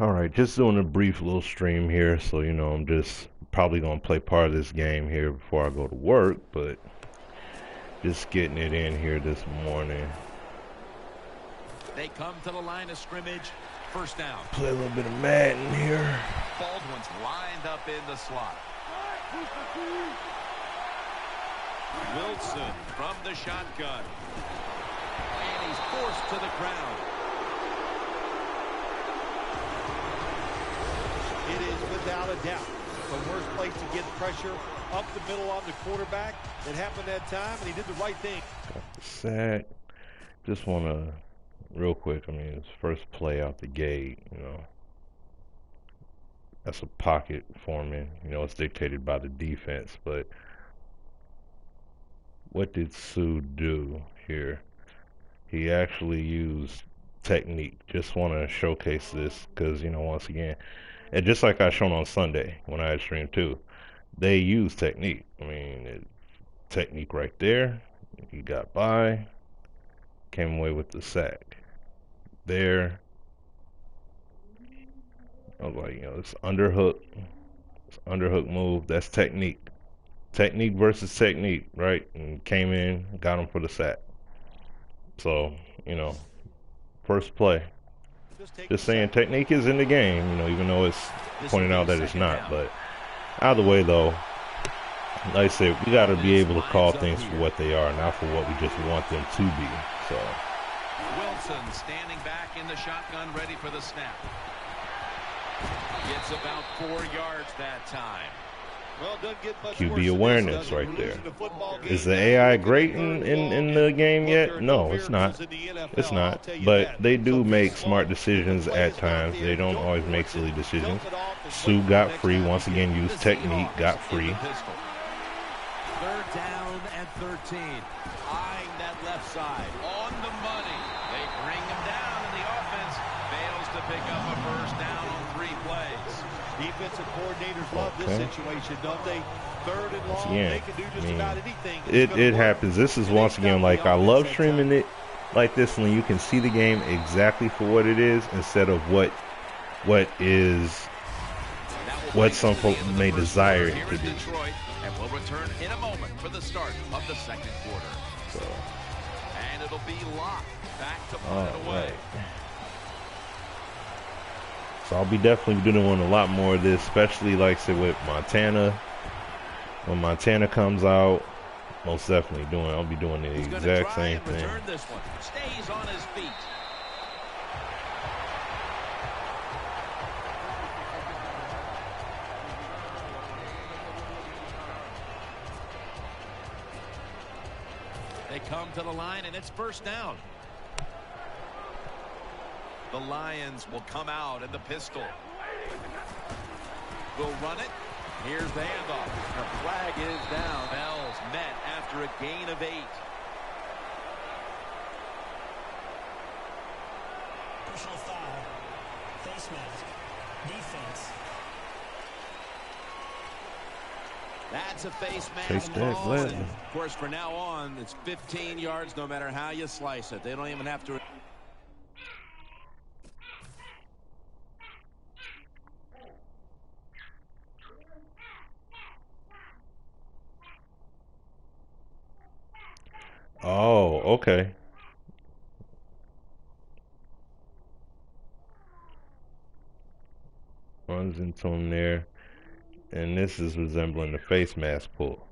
All right, just doing a brief little stream here, so I'm just probably gonna play part of this game here before I go to work, but just getting it in here this morning. They come to the line of scrimmage. First down. Play a little bit of Madden here. Baldwin's lined up in the slot. Wilson from the shotgun. And he's forced to the ground. It is without a doubt the worst place to get pressure up the middle on the quarterback. It happened that time, and he did the right thing. Got the sack. Just want to, real quick, it's first play out the gate, That's a pocket forming. It's dictated by the defense, but what did Sue do here? He actually used technique. Just want to showcase this because, once again, and just like I shown on Sunday when I had streamed too, they use technique. Technique right there. He got by, came away with the sack. There, I was like, it's underhook move. That's technique. Technique versus technique, right? And came in, got him for the sack. So, first play. Just saying technique is in the game, even though it's pointed out that it's not. But either way, though, like I said, we got to be able to call things for what they are, not for what we just want them to be. So Wilson standing back in the shotgun, ready for the snap. Gets about 4 yards that time. Well, doesn't get much QB awareness right there. Is the AI great in the game yet? No, it's not. It's not. But they do make smart decisions at times. They don't always make silly decisions. Sue got free. Once again, used technique. Got free. Third down and 13. Eyeing that left side. On the money. They bring him down, and the offense fails to pick up a first down on 3 plays. Defensive coordinators love this situation, don't they? Third and long, they can do just about anything. It happens. This is once again, like, I love streaming it like this when you can see the game exactly for what it is instead of what some folks may desire it to be. And we'll return in a moment for the start of the second quarter. So, and it'll be locked back to punt it away. So I'll be definitely doing a lot more of this, especially like I said with Montana. When Montana comes out, most definitely I'll be doing the exact same thing. This one. Stays on his feet. They come to the line, and it's first down. The Lions will come out in the pistol. Will run it. Here's the handoff. The flag is down. Bell's met after a gain of 8. Personal foul. Face mask. Defense. That's a face Face mask. tag, Of course, from now on, it's 15 yards no matter how you slice it. They don't even have to. Oh, okay. Runs into him there. And this is resembling the face mask pull.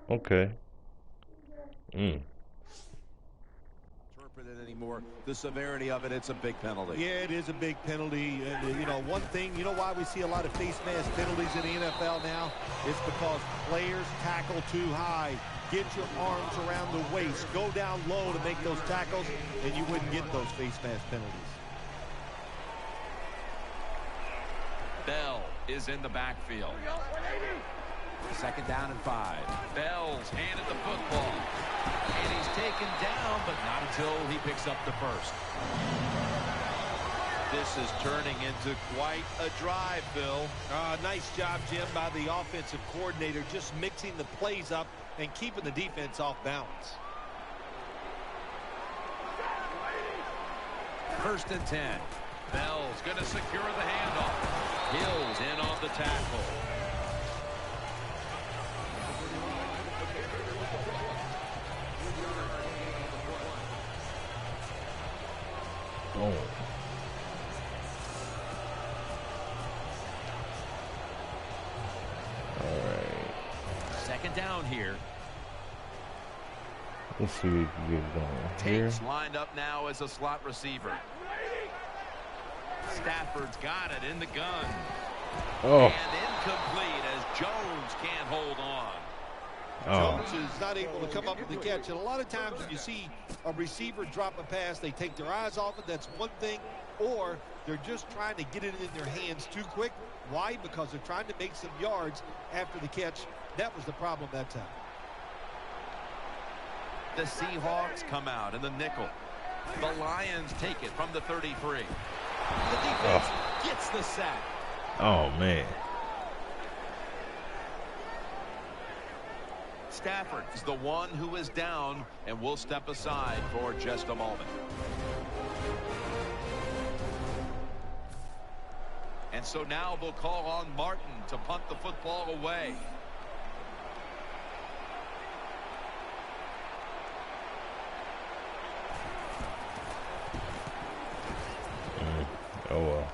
Okay. Interpret it anymore. The severity of it, it's a big penalty. Yeah, it is a big penalty. And, one thing, why we see a lot of face mask penalties in the NFL now? It's because players tackle too high. Get your arms around the waist. Go down low to make those tackles, and you wouldn't get those face mask penalties. Bell is in the backfield. Second down and 5. Bell's handed the football. And he's taken down, but not until he picks up the first. This is turning into quite a drive, Bill. Nice job, Jim, by the offensive coordinator, just mixing the plays up and keeping the defense off balance. First and 10. Bell's going to secure the handoff. Hill's in on the tackle. Oh. All right. Second down here. Let's see if we can get going here. Tate's lined up now as a slot receiver. Stafford's got it in the gun. Oh. And incomplete as Jones can't hold on. Oh. Jones is not able to come up with the catch. And a lot of times when you see a receiver drop a pass, they take their eyes off it. That's one thing. Or they're just trying to get it in their hands too quick. Why? Because they're trying to make some yards after the catch. That was the problem that time. The Seahawks come out in the nickel. The Lions take it from the 33. The defense gets the sack. Oh, man. Stafford is the one who is down, and will step aside for just a moment. And so now they'll call on Martin to punt the football away. Oh, well.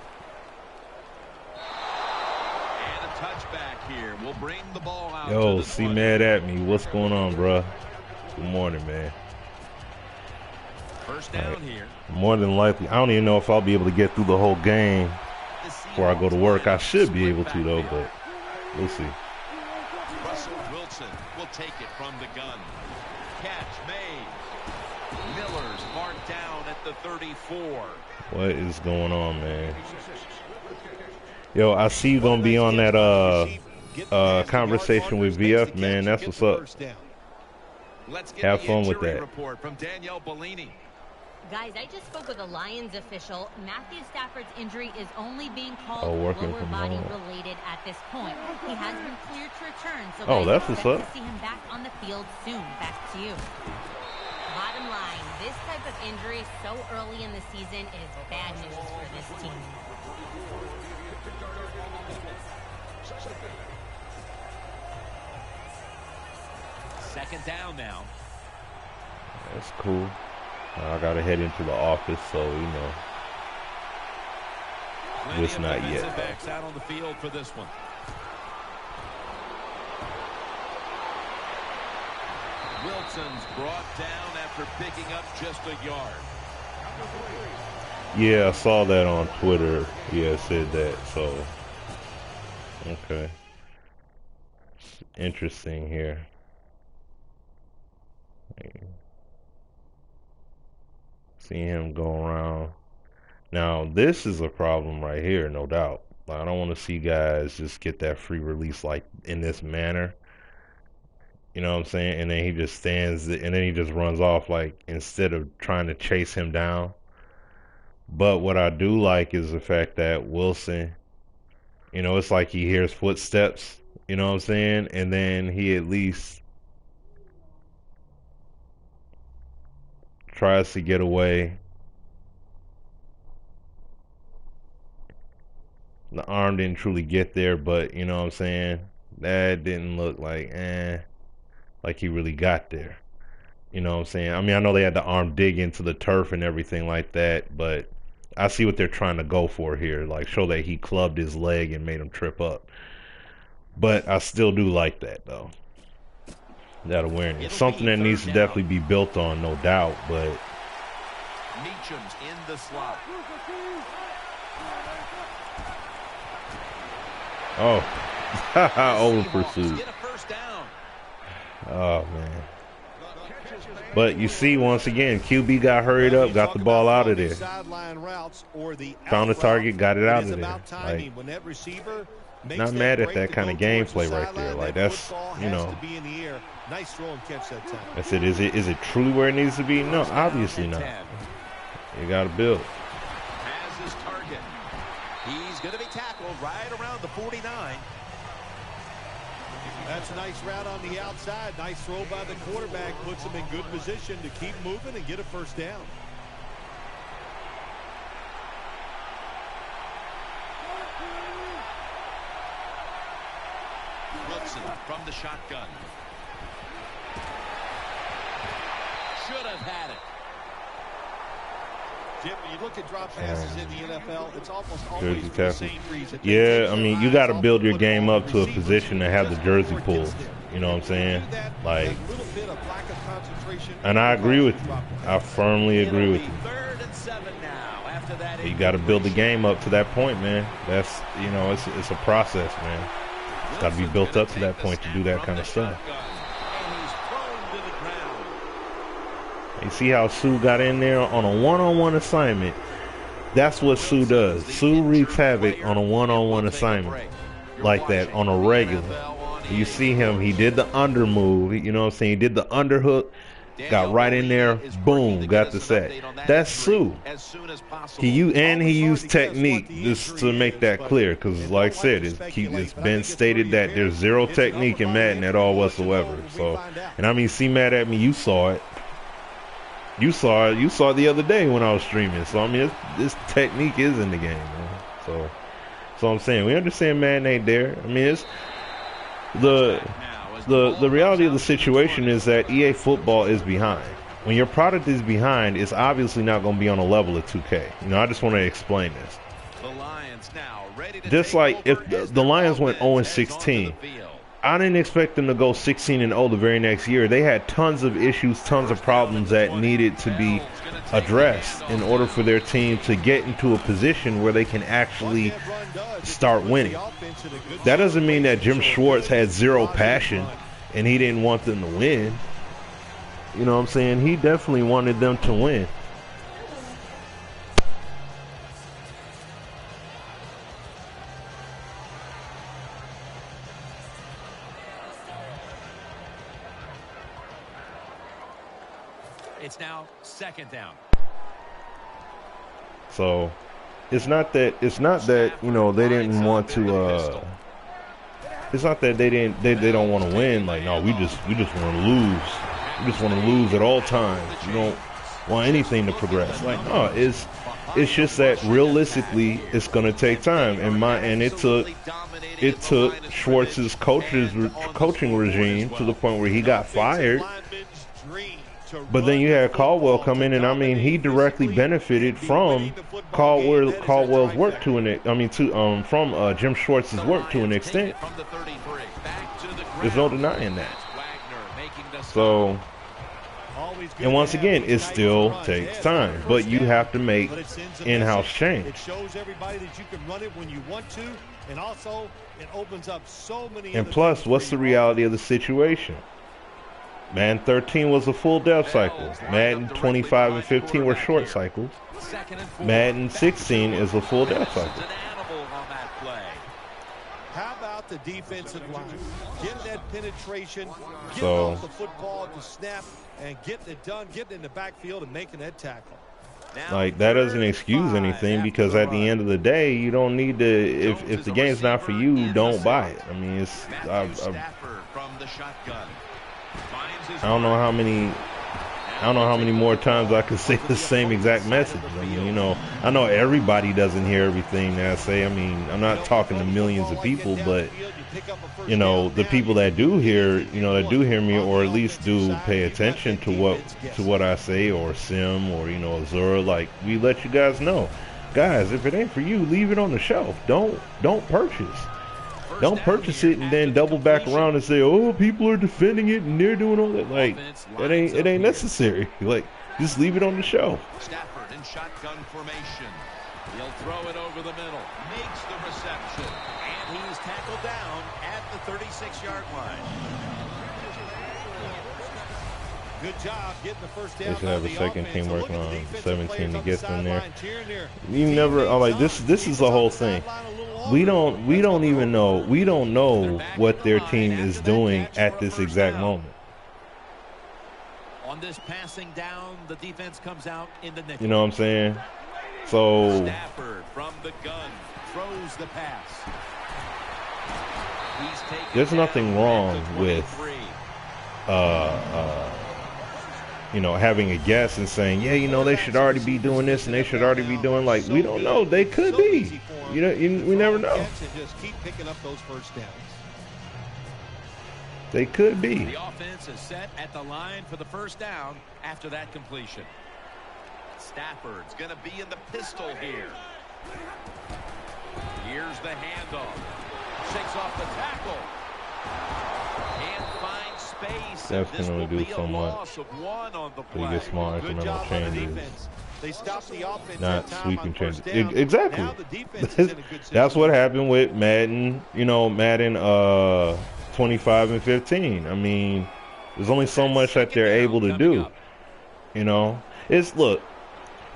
And a touchback here will bring the ball out. Yo, to the see 20. mad at me. What's going on, bruh? Good morning, man. First down here. More than likely, I don't even know if I'll be able to get through the whole game before I go to work. I should be able to, though, but we'll see. Russell Wilson will take it from the gun. Catch made. Miller's marked down at the 34. What is going on, man? Yo, I see you gonna be on that conversation with VF, man. That's what's up. Let's get Have the fun with injury that. report from Danielle Bellini. Guys, I just spoke with a Lions official. Matthew Stafford's injury is only being called working lower from body home. related at this point. He has been cleared to return, so Oh, guys, that's what's expect up. to see him back on the field soon. Back to you. Bottom line, this type of injury so early in the season is bad news for this team. Second down now. That's cool. I gotta head into the office, so you know. Plenty Just of not defensive yet. backs out on the field for this one. Wilson's brought down after picking up just a yard. Yeah, I saw that on Twitter. Yeah, it said that. So, okay. Interesting here. See him go around. Now, this is a problem right here, no doubt. I don't want to see guys just get that free release like in this manner. You know what I'm saying? And then he just stands, and then he just runs off like instead of trying to chase him down. But what I do like is the fact that Wilson, you know, it's like he hears footsteps, you know what I'm saying? And then he at least tries to get away. The arm didn't truly get there, but you know what I'm saying? That didn't look like he really got there. You know what I'm saying? I mean, I know they had the arm dig into the turf and everything like that, but I see what they're trying to go for here, like show that he clubbed his leg and made him trip up. But I still do like that, though. That awareness. Something that needs to definitely be built on, no doubt, but Meacham's in the slot. oh, over pursuit. Get a first down. Oh, man. But you see, once again, QB got hurried up, got the ball out of there. Found the target, got it out of there. Like, not mad at that kind of gameplay right there. Like, that's, you know. Nice throw and catch that time. That's it. Is it truly where it needs to be? No, obviously not. You got to build. Has his target. He's going to be tackled right around the 49. That's a nice route on the outside. Nice throw by the quarterback. Puts him in good position to keep moving and get a first down. Wilson from the shotgun. Should have had it. Jim, when you look at drop passes in the NFL, it's almost Jersey always for the tackle. same reason. Yeah, I mean, you got to build your game up to a position to have the jersey pulls. You know what I'm saying? Like, and I agree with you. I firmly agree with you. 3rd and 7 now after that. You got to build the game up to that point, man. That's, you know, it's a process, man. It's got to be built up to that point to do that kind of stuff. You see how Sue got in there on a one-on-one assignment? That's what Sue does. Sue wreaks havoc on a one-on-one assignment like that on a regular. You see him, he did the under move, you know what I'm saying? He did the underhook, got right in there, boom, got the sack. That's Sue. He used technique just to make that clear, because like I said, it's been stated that there's zero technique in Madden at all whatsoever. So, and I mean, see, mad at me, you saw it. You saw it the other day when I was streaming. So I mean, this technique is in the game, man. So I'm saying we understand Madden ain't there. I mean, it's the reality of the situation is that EA Football is behind. When your product is behind, it's obviously not going to be on a level of 2K. You know, I just want to explain this. Just like if the Lions went 0-16. I didn't expect them to go 16-0 the very next year. They had tons of issues, tons of problems that needed to be addressed in order for their team to get into a position where they can actually start winning. That doesn't mean that Jim Schwartz had zero passion and he didn't want them to win. You know what I'm saying? He definitely wanted them to win. It's now 2nd down. So it's not that you know they didn't want to it's not that they don't want to win. Like, no, we just want to lose. We just want to lose at all times. You don't want anything to progress. Like, no, it's just that realistically it's gonna take time. And it took Schwartz's coaching regime to the point where he got fired. But then you had Caldwell come in, and I mean, he directly benefited from Caldwell's work to an from Jim Schwartz's work to an extent. There's no denying that. So, and once again, it still takes time, but you have to make in-house change. It shows everybody that you can run it when you want to, and also it opens up so many. And plus, what's the reality of the situation? Madden 13 was a full dev cycle. Madden 25 and 15 were short cycles. Madden 16 is a full dev cycle. How about the defensive line? Getting that penetration, getting So, off the football to snap, and getting it done, getting in the backfield and making that tackle. like, that doesn't excuse anything, because at the end of the day, you don't need to, if the game's not for you, don't buy it. I mean, it's, I don't know how many more times I could say the same exact message. I mean, you know, I know everybody doesn't hear everything that I say. I mean, I'm not talking to millions of people, but you know, the people that do hear, you know, that do hear me, or at least do pay attention to what I say, or Sim, or, you know, Azura, like, we let you guys know, guys, if it ain't for you, leave it on the shelf. Don't purchase. Don't purchase it and then double back around and say, oh, people are defending it and they're doing all that. Like, it ain't necessary. Like, just leave it on the shelf. Stafford in shotgun formation. He'll throw it over the middle. Makes the reception. And he's tackled down at the 36-yard line. Good job getting the first down. They should have a second team working on 17 to get them there. You never, like, this is the whole thing. We don't even know. We don't know what their team is doing at this exact moment. On this passing down, the defense comes out in the nickel. You know what I'm saying? So Stafford from the gun throws the pass. there's nothing wrong with you know, having a guess and saying, yeah, you know, they should already be doing this and they should already be doing, like, we don't know. They could be. You know, we never know. Just keep picking up those first downs. They could be. The offense is set at the line for the first down after that completion. Stafford's going to be in the pistol here. Here's the handoff. Shakes off the tackle. Can't find space. That's This going will to do be so a much. loss of one on the So play. you get small Good incremental job on the changes, defense. They stopped the offense not that time sweeping on first changes. down. Exactly. Now the defense is in a good That's what situation. happened with Madden. You know, Madden 25 and 15. I mean, there's only so much that they're able to do. You know, look,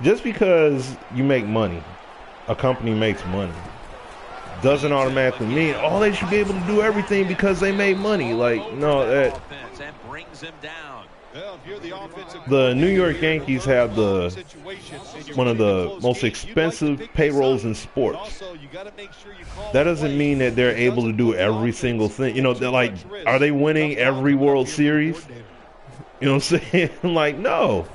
just because you make money, a company makes money, doesn't automatically mean, oh, they should be able to do everything because they made money. Like, no, the New York Yankees have one of the most expensive payrolls in sports. That doesn't mean that they're able to do every single thing. You know, they're like, are they winning every World Series? You know what I'm saying? Like, no.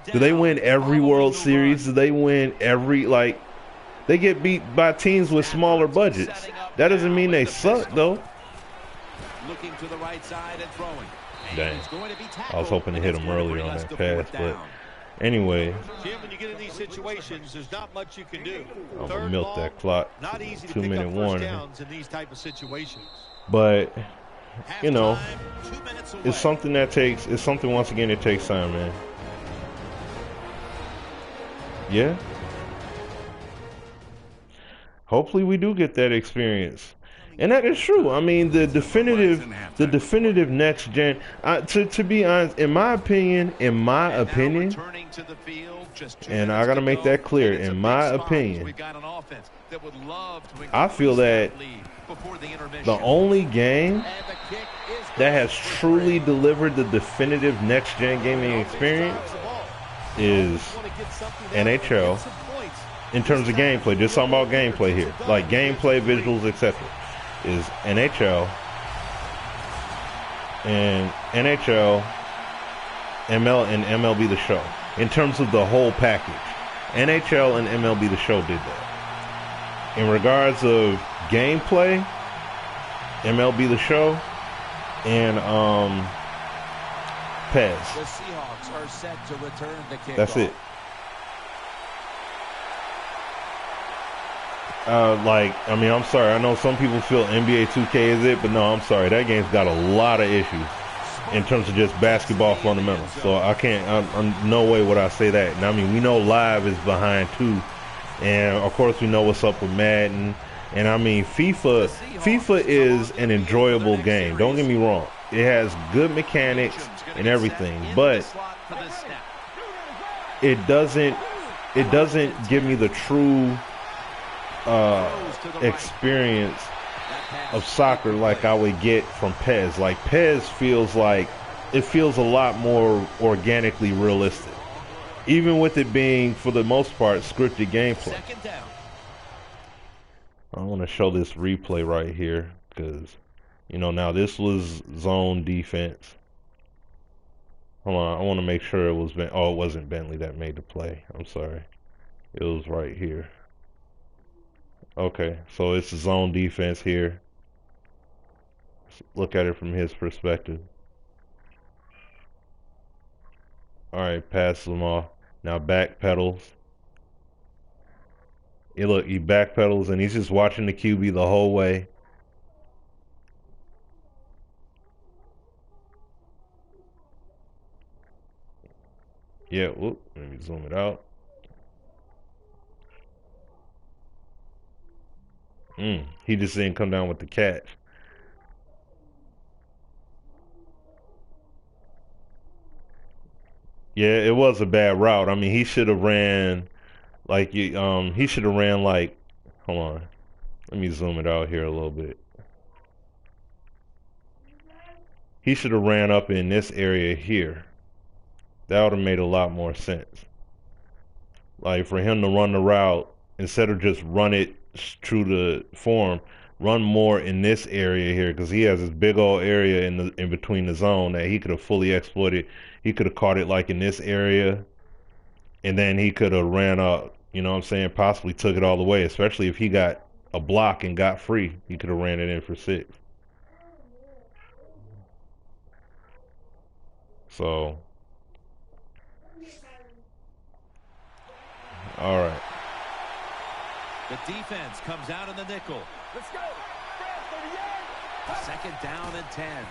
Do they win every World Series? Do they win every, like, they get beat by teams with smaller budgets. That doesn't mean they suck, though. Looking to the right side and throwing. Dang. I was hoping to hit him earlier on that pass, but anyway. Jim, when you get in these situations, there's not much you can do. I'm going to milk that clock. Not easy to 2 pick minute up warning. first downs in these type of situations. But, you know, it's something once again, it takes time, man. Yeah. Hopefully we do get that experience. And that is true. I mean, the definitive next gen, to be honest, in my opinion, and I got to make that clear, in my opinion, I feel that the only game that has truly delivered the definitive next gen gaming experience is NHL. In terms of gameplay, just talking about gameplay here, like gameplay, visuals, etc., is NHL and MLB The Show. In terms of the whole package, NHL and MLB The Show did that. In regards of gameplay, MLB The Show and PES. The Seahawks are set to return the kickoff. That's it. I mean, I'm sorry. I know some people feel NBA 2K is it, but no, I'm sorry. That game's got a lot of issues in terms of just basketball fundamentals. So I can't, I'm no way would I say that. And I mean, we know Live is behind too. And of course we know what's up with Madden. And I mean, FIFA is an enjoyable game. Don't get me wrong. It has good mechanics and everything, but it doesn't give me the true experience of soccer like I would get from PES. Like PES feels a lot more organically realistic, even with it being for the most part scripted gameplay. I want to show this replay right here because, you know, now this was zone defense. Hold on, I want to make sure it was it wasn't Bentley that made the play. I'm sorry, it was right here. Okay, so it's zone defense here. Let's look at it from his perspective. Alright, passes him off. Now back pedals. Yeah, look, he back pedals and he's just watching the QB the whole way. Yeah, whoop, let me zoom it out. He just didn't come down with the catch. Yeah, it was a bad route. I mean, he should have ran like he should have ran like, hold on. Let me zoom it out here a little bit. He should have ran up in this area here. That would have made a lot more sense. Like for him to run the route instead of just run it true to form, run more in this area here because he has this big old area in between the zone that he could have fully exploited. He could have caught it like in this area, and then he could have ran up. You know what I'm saying? Possibly took it all the way, especially if he got a block and got free. He could have ran it in for 6. So, all right. The defense comes out in the nickel. Let's go. 2nd down and 10.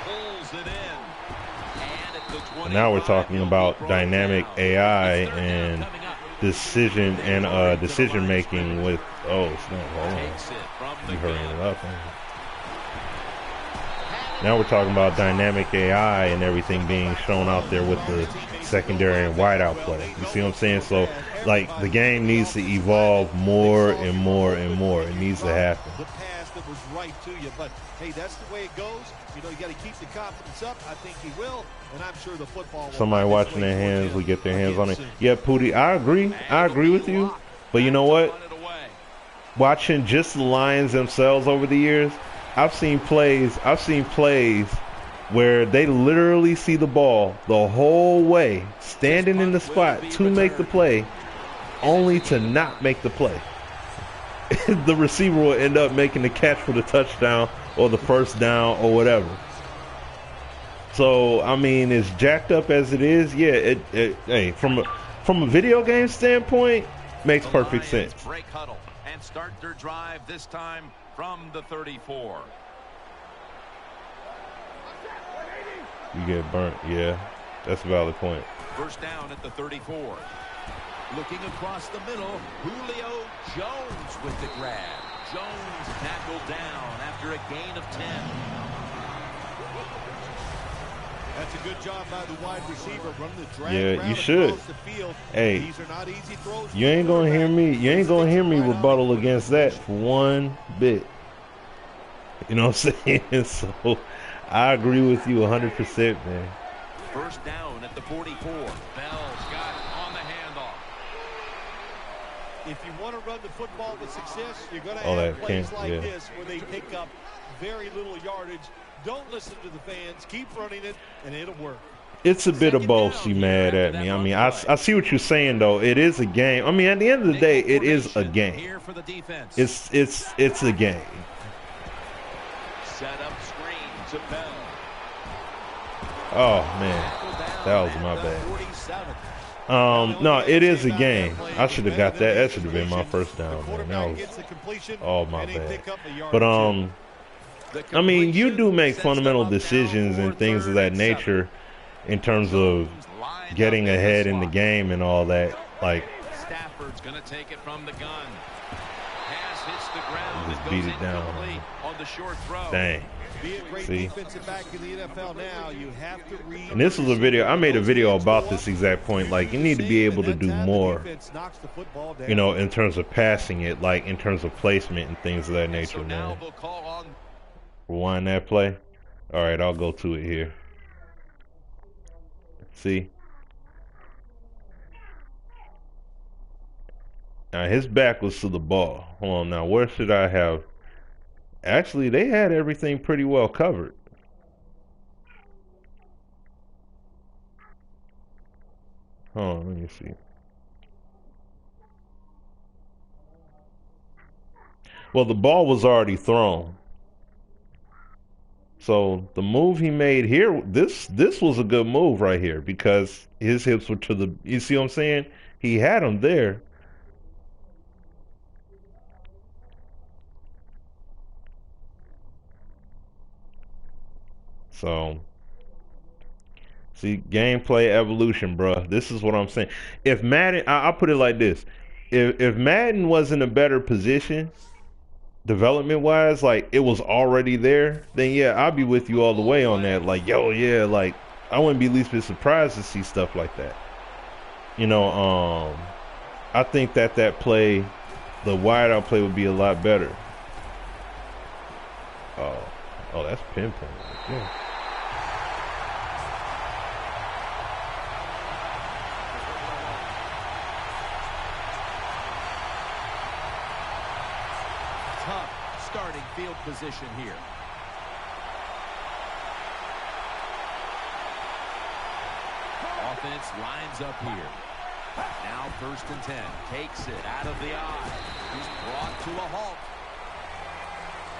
Pulls it in. And at the 25, Now we're talking about brought dynamic down. AI It's 3rd down and coming up. decision and decision making with snap. Hold on. Takes it from the You hurrying gun. it up. Now we're talking about dynamic AI and everything being shown out there with the secondary and wideout play. You see what I'm saying? So, like, the game needs to evolve more and more and more. It needs to happen. The pass that was right to you, but hey, that's the way it goes. You know, you got to keep the confidence up. I think he will, and I'm sure the football will Somebody find its watching way their towards hands, him we get their hands on it. again soon. Yeah, Pootie, I agree. I agree with you. But you know what? Run it away. Watching just the Lions themselves over the years, I've seen plays where they literally see the ball the whole way, standing in the spot to make the play, only to not make the play. The receiver will end up making the catch for the touchdown or the 1st down or whatever. So, I mean, as jacked up as it is, yeah, hey, from a video game standpoint, makes perfect sense. Break huddle and start their drive this time from the 34. You get burnt, yeah. That's a valid point. 1st down at the 34. Looking across the middle, Julio Jones with the grab. Jones tackled down after a gain of 10. That's a good job by the wide receiver running the drag Yeah, route you should. across the field. Hey, These are not easy throws. you ain't gonna hear me. You ain't gonna hear me rebuttal against that for one bit. You know what I'm saying? So I agree with you 100%, man. 1st down at the 44. Bell's got it on the handoff. If you want to run the football with success, you're going to Oh, have that plays can't- like yeah. this where they pick up very little yardage. Don't listen to the fans. Keep running it, and it'll work. It's a bit of both. She mad at me. I mean, I see what you're saying though. It is a game. I mean, at the end of the day, it is a game. Here for the defense. It's a game. Set up screen to Bell. Oh man, that was my bad. No, it is a game. I should have got that. That should have been my 1st down, man. That was all my bad. But I mean, you do make fundamental decisions and things of that nature in terms of getting ahead in the game and all that. Like, Stafford's going to take it from the gun. Pass hits the ground. Just It beat goes it down. incomplete on the short throw. dang. Be a great See? defensive back in the NFL now. You have to read. And this was a video. I made a video about this exact point. Like, you need to be able to do more, you know, in terms of passing it, like in terms of placement and things of that nature, So now man. they'll call on Rewind that play. All right, I'll go to it here. See? Now, his back was to the ball. Hold on, now, where should I have? Actually, they had everything pretty well covered. Hold on, let me see. Well, the ball was already thrown. So the move he made here, this was a good move right here because his hips were to the, you see what I'm saying? He had him there. So, see, gameplay evolution, bruh. This is what I'm saying. If Madden, I'll put it like this. If Madden was in a better position, development-wise, like it was already there, then yeah, I'll be with you all the way on that. Like, yo, yeah, like I wouldn't be least bit surprised to see stuff like that. You know, I think that play, the wideout play would be a lot better. Oh, that's pinpoint. Yeah. tough starting field position here. Offense lines up here. Now 1st and 10. Takes it out of the eye. He's brought to a halt.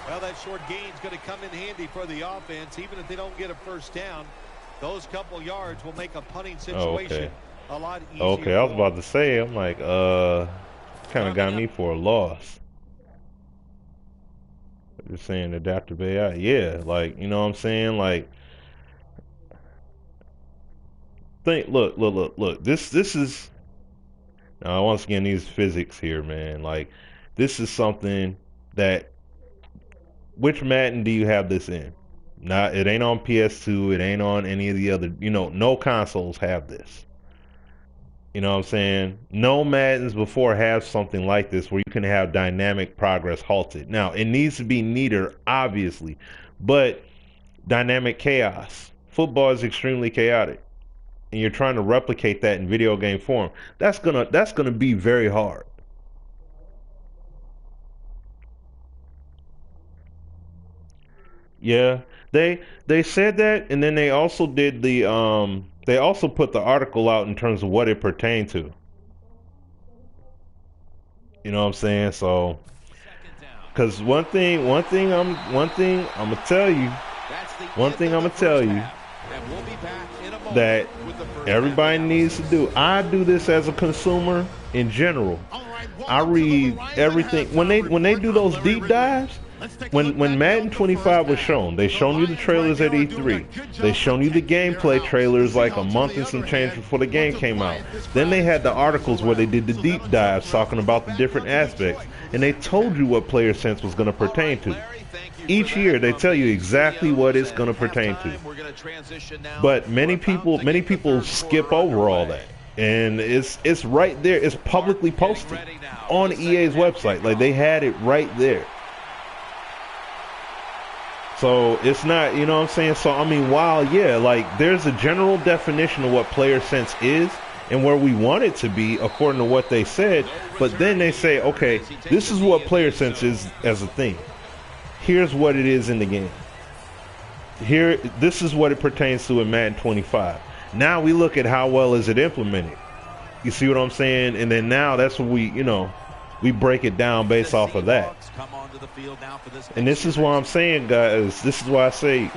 Well, that short gain is going to come in handy for the offense. Even if they don't get a first down, those couple yards will make a punting Oh, situation okay. a lot easier. Okay, I was about to say, I'm like, kind of got me for a loss. Just saying adaptive AI. Yeah, like, you know what I'm saying? Like, look. This is, now once again, these physics here, man. Like, this is something that, which Madden do you have this in? Not, it ain't on PS2, it ain't on any of the other, no consoles have this. You know what I'm saying? No Maddens before have something like this where you can have dynamic progress halted. Now, it needs to be neater, obviously, but dynamic chaos. Football is extremely chaotic, and you're trying to replicate that in video game form. That's gonna be very hard. Yeah, they said that, and then they also did they also put the article out in terms of what it pertained to. You know what I'm saying? So, because one thing I'm gonna tell you, that everybody needs to do. I do this as a consumer in general. I read everything when they do those deep dives. When Madden 25 was shown, they shown you the trailers at E3. They shown you the gameplay trailers like a month and some change before the game came out. Then they had the articles where they did the deep dives talking about the different aspects, and they told you what player sense was going to pertain to. Each year they tell you exactly what it's going to pertain to. But many people skip over all that. And it's right there. It's publicly posted on EA's website. Like, they had it right there. So it's not, you know what I'm saying? So, I mean, while, yeah, like, there's a general definition of what player sense is and where we want it to be according to what they said, but then they say, okay, this is what player sense is as a thing. Here's what it is in the game. This is what it pertains to in Madden 25. Now we look at how well is it implemented. You see what I'm saying? And then now that's what we break it down based off of that. And this is why I'm saying, guys, this is why I say,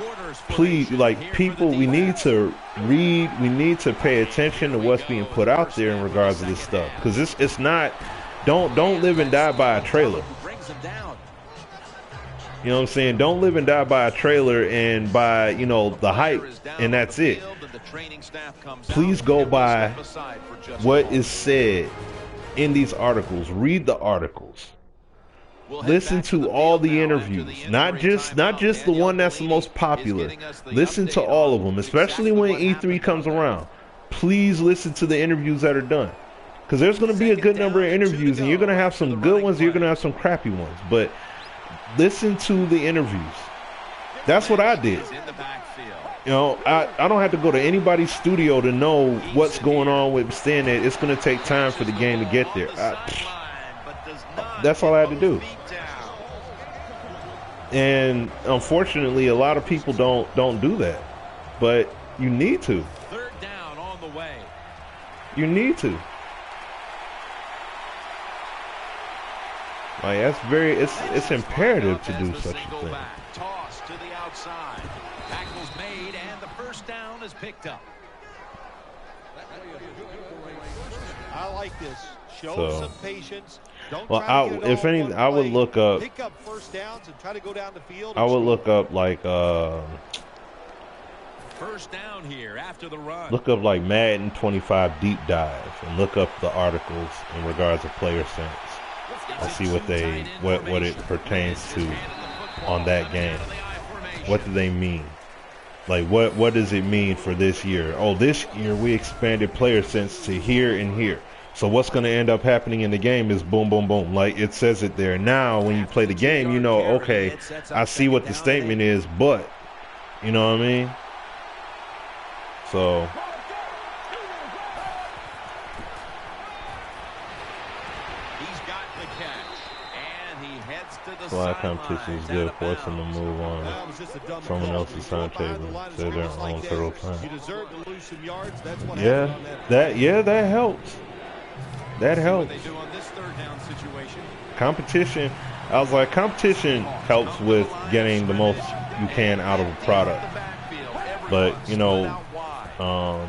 please, like, people, we need to read, we need to pay attention to what's being put out there in regards to this stuff. Because it's not, don't live and die by a trailer. You know what I'm saying? Don't live and die by a trailer and by, the hype, and that's it. Please go by what is said in these articles. Read the articles. Listen to all the interviews, not just the one that's the most popular. Listen to all of them, especially when E3 comes around. Please listen to the interviews that are done, because there's going to be a good number of interviews, and you're going to have some good ones, and you're going to have some crappy ones. But listen to the interviews. That's what I did. I don't have to go to anybody's studio to know what's going on with staying there. It's going to take time for the game to get there. That's all I had to do. And unfortunately, a lot of people don't do that. But you need to. Third down on the way. You need to. Like, that's it's imperative to do such a thing. Toss to the outside. Tackle's made and the first down is picked up. I like this. Show some patience. Well, I would look up. Pick up first downs and try to go down the field. I would look up like first down here after the run. Look up like Madden 25 deep dive and look up the articles in regards to player sense. And see what it pertains to on that game. What do they mean? Like, what does it mean for this year? Oh, this year we expanded player sense to here and here. So what's going to end up happening in the game is boom, boom, boom. Like, it says it there. Now, when you play the game, you know, okay, I see what the statement is, but, you know what I mean? So, he's got the catch, and he heads to the fly competition is good, forcing them to move on. Someone else's timetable, say their own several times. Yeah, that helps. That See what helps. they do on this third down situation. Competition, I was like, competition helps with getting the most you can out of a product. But, you know, No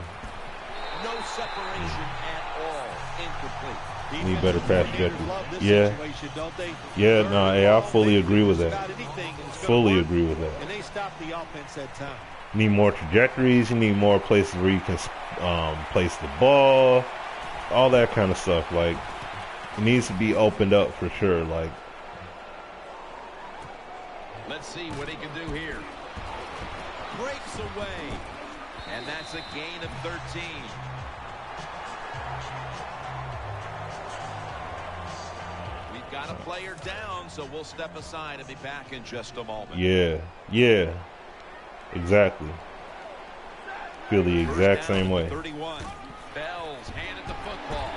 separation at all. Incomplete. need better pass Defensive trajectory. coordinators love this Yeah. situation, don't they? Yeah, Third no, and hey, I long, fully they agree with just that. about anything, and it's gonna Fully work, agree with that. and they stop the offense that time. You need more trajectories. You need more places where you can place the ball. All that kind of stuff. Like, it needs to be opened up for sure. Like, let's see what he can do here. Breaks away. And that's a gain of 13. We've got a player down, so we'll step aside and be back in just a moment. yeah, exactly. Feel the exact same way. 31. Bell's handed the football.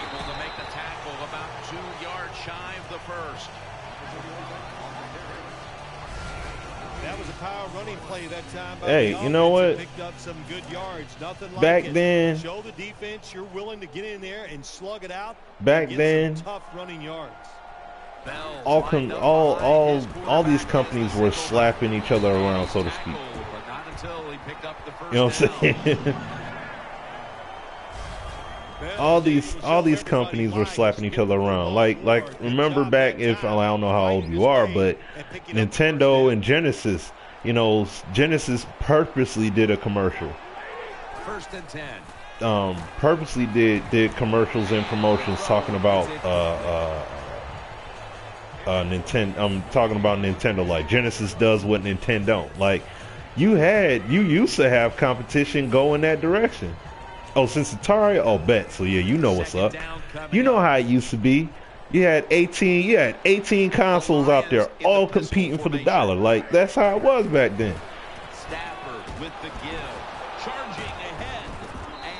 Able to make the tackle about 2 yards shy of the first. That was a power running play that time. Hey, you know what? Picked up some good yards. Nothing like Back it. then, Show the defense you're willing to get in there and slug it out. back and get then, some tough running yards. all these companies were slapping each other around, so to speak. You know what I'm saying? all these companies were slapping each other around. Like remember back, if I don't know how old you are, but Nintendo and Genesis, you know, Genesis purposely did a commercial. 1st and 10. Purposely did commercials and promotions talking about Nintendo. I'm talking about Nintendo. Like, Genesis does what Nintendo don't. Like, you used to have competition go in that direction. Oh, since Atari, oh, bet. So yeah, you know what's up. You know how it used to be. You had 18 consoles out there, all competing for the dollar. Like, that's how it was back then. Stafford with the give, charging ahead,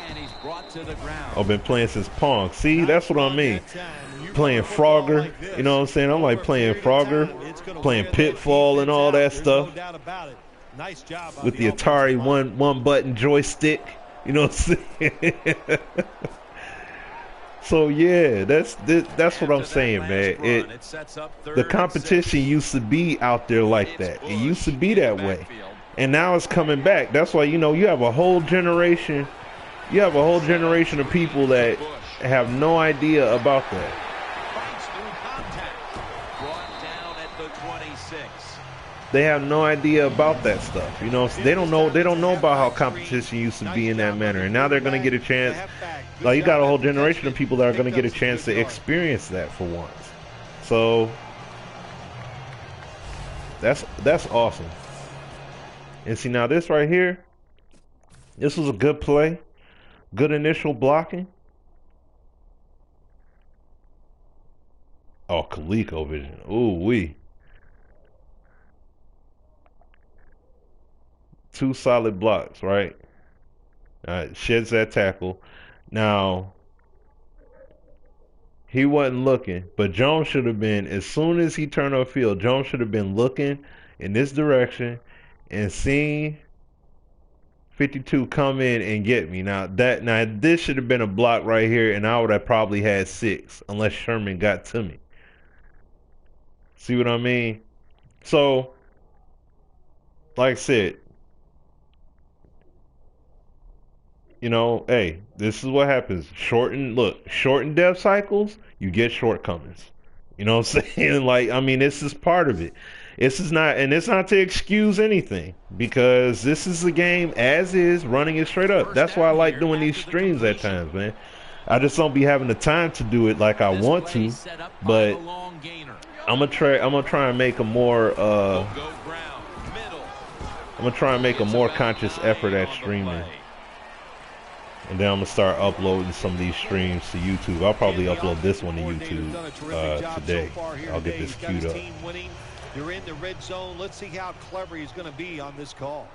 and he's brought to the ground. I've been playing since Pong. See, that's what I mean. Playing Frogger, you know what I'm saying? I'm like playing Frogger, playing Pitfall and all that stuff. With the Atari one button joystick, you know what I'm saying? So yeah, that's what I'm saying, man. The competition used to be out there like that. It used to be that way, and now it's coming back. That's why, you know, you have a whole generation. You have a whole generation of people that have no idea about that. They have no idea about that stuff. You know, they don't know about how competition used to be in that manner. And now they're going to get a chance. Like, you got a whole generation of people that are going to get a chance to experience that for once. So that's awesome. And see, now this right here, this was a good play. Good initial blocking. Oh, ColecoVision. Ooh, wee. 2 solid blocks, right? Sheds that tackle. Now, he wasn't looking, but Jones should have been, as soon as he turned upfield, Jones should have been looking in this direction and seeing 52 come in and get me. Now this should have been a block right here, and I would have probably had 6 unless Sherman got to me. See what I mean? So, like I said, you know, hey, this is what happens. Shorten dev cycles, you get shortcomings. You know what I'm saying? Like, I mean, this is part of it. This is not, and it's not to excuse anything, because this is the game as is, running it straight up. That's why I like doing these streams at times, man. I just don't be having the time to do it like I want to, but I'm gonna try and make a more conscious effort at streaming. And then I'm going to start uploading some of these streams to YouTube. I'll probably upload this one to YouTube today. I'll get this queued up. You're in the red zone. Let's see how clever he's going to be on this call.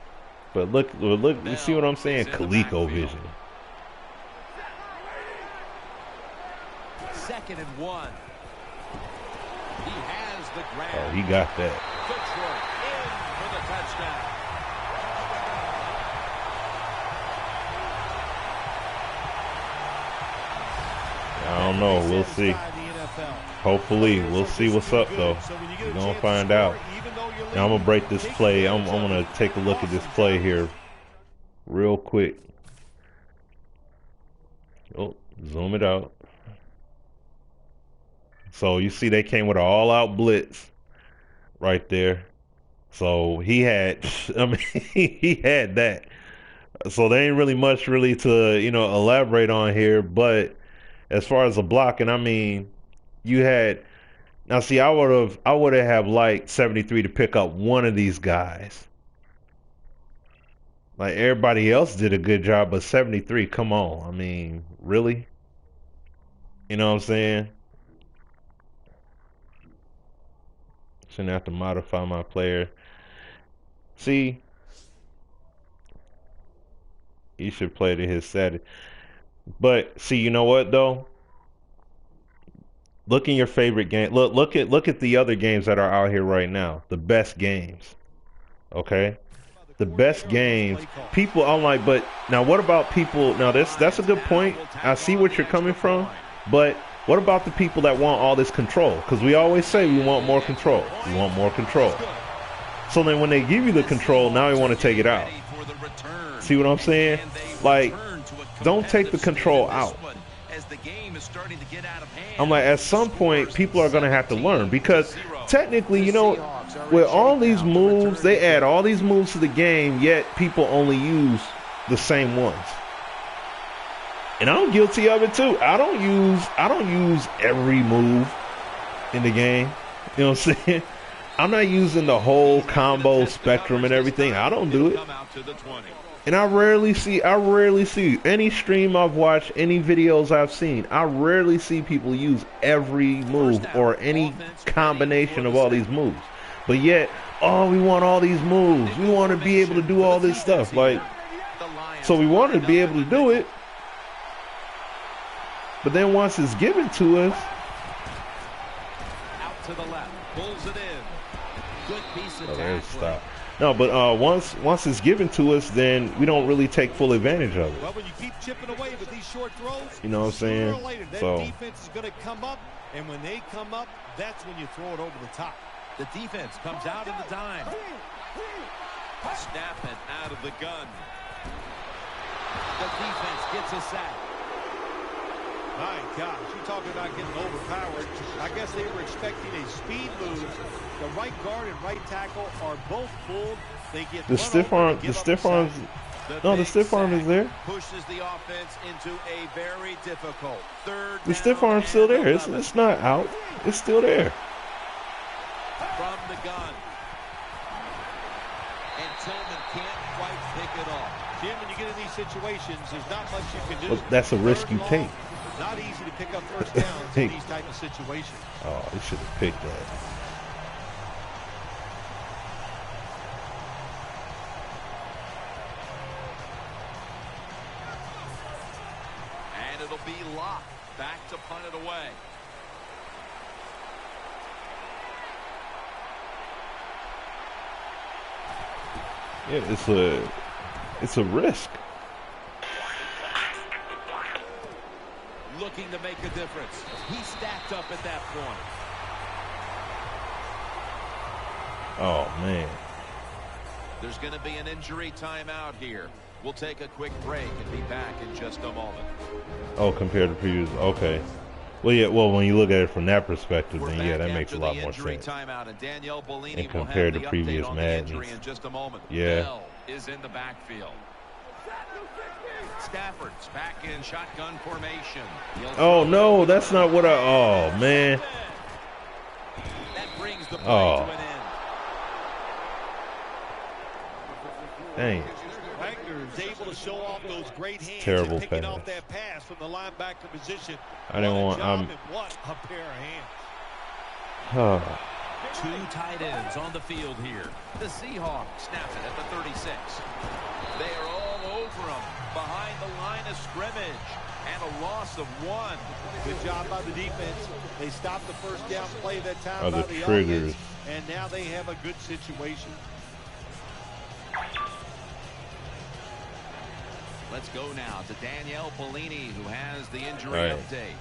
But look, you see what I'm saying? ColecoVision. 2nd and 1. He has the grab. Oh, he got that. Detroit in for the touchdown. I don't know. We'll Fastest see. guy in the NFL. Hopefully, Players we'll are see just what's too up good. though. So when you get We're a gonna chance to find score, out. even though you're Now I'm leading, gonna break this take play. I'm advantage of gonna it. take a look at this Awesome play job. here, real quick. Oh, zoom it out. So you see, they came with an all-out blitz right there. So he had, I mean, he had that. So there ain't really much really to, elaborate on here. But as far as the blocking, I mean, you had, now see, I would have liked 73 to pick up one of these guys. Like everybody else did a good job, but 73, come on. I mean, really? You know what I'm saying? Shouldn't have to modify my player. See, he should play to his setting. But see, you know what though? Look in your favorite game. Look at the other games that are out here right now. The best games. Okay? The best games. People, I'm like, but now what about people? Now that's a good point. I see what you're coming from, but what about the people that want all this control? Because we always say we want more control. We want more control. So then when they give you the control, now we want to take it out. See what I'm saying? Like, don't take the control out. I'm like, at some point, people are going to have to learn because technically, with all these moves, they add all these moves to the game, yet people only use the same ones. And I'm guilty of it too. I don't use every move in the game. You know what I'm saying? I'm not using the whole combo spectrum and everything. I don't do it. And I rarely see any stream I've watched, any videos I've seen. I rarely see people use every move or any combination of all these moves. But yet, we want all these moves. We want to be able to do all this stuff. Like, so we want to be able to do it. But then once it's given to us, Out to the left, pulls it in. Good piece of there's tackling. stop. No, but once it's given to us, then we don't really take full advantage of it. Well, when you keep chipping away with these short throws, You know what I'm saying? sooner or later, that So defense is going to come up, and when they come up, that's when you throw it over the top. The defense comes out in the dime. Snap it out of the gun. The defense gets a sack. My gosh, you're talking about getting overpowered. I guess they were expecting a speed move. The right guard and right tackle are both pulled. They get the stiff arm, the stiff arm is there. Pushes the offense into a very difficult third The stiff arm's still there. It's not out. It's still there. From the gun. And Tillman can't quite pick it off. Jim, when you get in these situations, there's not much you can do. But that's a risk you take. Not easy to pick up first downs in these type of situations. Oh, he should have picked that. And it'll be locked. Back to punt it away. Yeah, it's a risk. Looking to make a difference. He stacked up at that point. Oh man. There's going to be an injury timeout here. We'll take a quick break and be back in just a moment. Oh, compared to previous. Okay. Well, yeah. Well, when you look at it from that perspective, We're then back yeah, that after makes a lot the more injury sense. timeout, and Danielle Bellini And will compared have to the previous update on the Maddens. injury in just a moment. Yeah. Bell is in the backfield. Stafford's back in shotgun formation. Oh no, that's not what I. Oh man. That brings the play Oh. to an end. Dang. Wagner is able to show off those great hands. Terrible and picking pass. off that pass from the linebacker position. I didn't want. And what a pair of hands. Oh. Two tight ends on the field here. The Seahawks snap it at the 36. They are all over them behind the line of scrimmage. And a loss of one. Good job by the defense. They stopped the first down play that time Are by the the triggers. offense. And now they have a good situation. Let's go now to Danielle Bellini, who has the injury Right. update.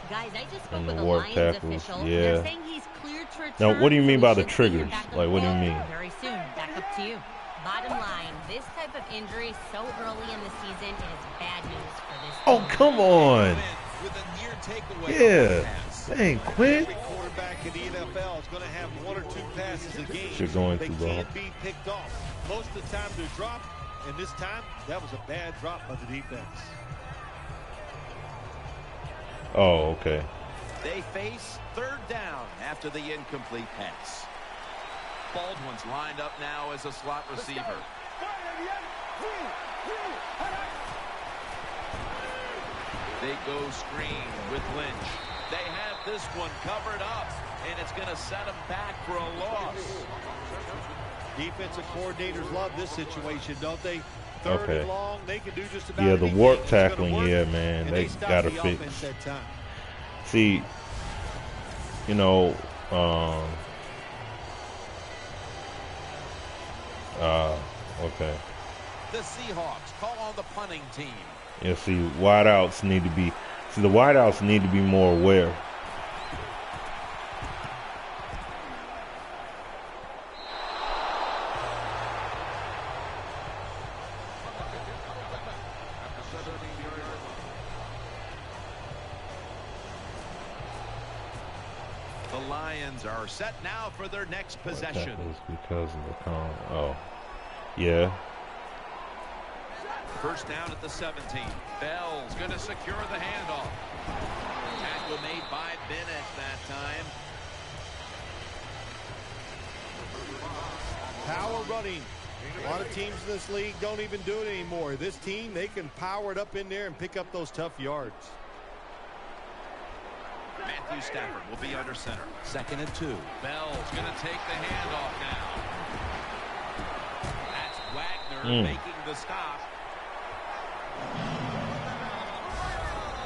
Guys, I just spoke And the with a warp Lions tackles, official. They're yeah. saying he's cleared to return. Now, what do you mean so by we the should see him triggers? back on Like, the what do you field mean? very soon. Back up to you. Bottom line, this type of injury so early in the season is bad news for this team. Oh, come on. With a near takeaway Yeah. pass. Dang, Quinn. Every quarterback in the NFL is going to have 1 or 2 passes a game You're going that too low. can't be picked off. Most of the time they're dropped, and this time that was a bad drop by the defense. Oh, okay. They face third down after the incomplete pass. Baldwin's lined up now as a slot receiver. They go screen with Lynch. They have this one covered up, and it's going to set them back for a loss. Defensive coordinators love this situation, don't they? Third Okay. and long, they can do just about Yeah, the anything. warp It's gonna tackling, work, yeah, man, and they stop gotta the fix. offense that time. See, you know, okay. The Seahawks call on the punting team. Yeah, see, wideouts need to be, the wideouts need to be more aware. The Lions are set now for their next That possession. was because of the con. Oh, yeah. First down at the 17. Bell's going to secure the handoff. Tackle made by Bennett that time. Power running. A lot of teams in this league don't even do it anymore. This team, they can power it up in there and pick up those tough yards. Matthew Stafford will be under center. 2nd and 2. Bell's going to take the handoff now. That's Wagner making the stop.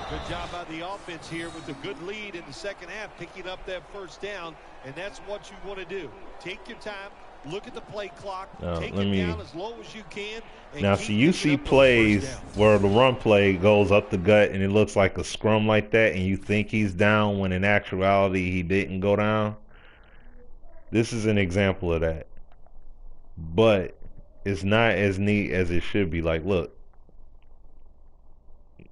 Good job by the offense here with a good lead in the second half, picking up that first down, and that's what you want to do. Take your time, look at the play clock, take it down as low as you can. And Now, see, you see plays where the run play goes up the gut and it looks like a scrum like that, and you think he's down when in actuality he didn't go down. This is an example of that. But it's not as neat as it should be. Like, look.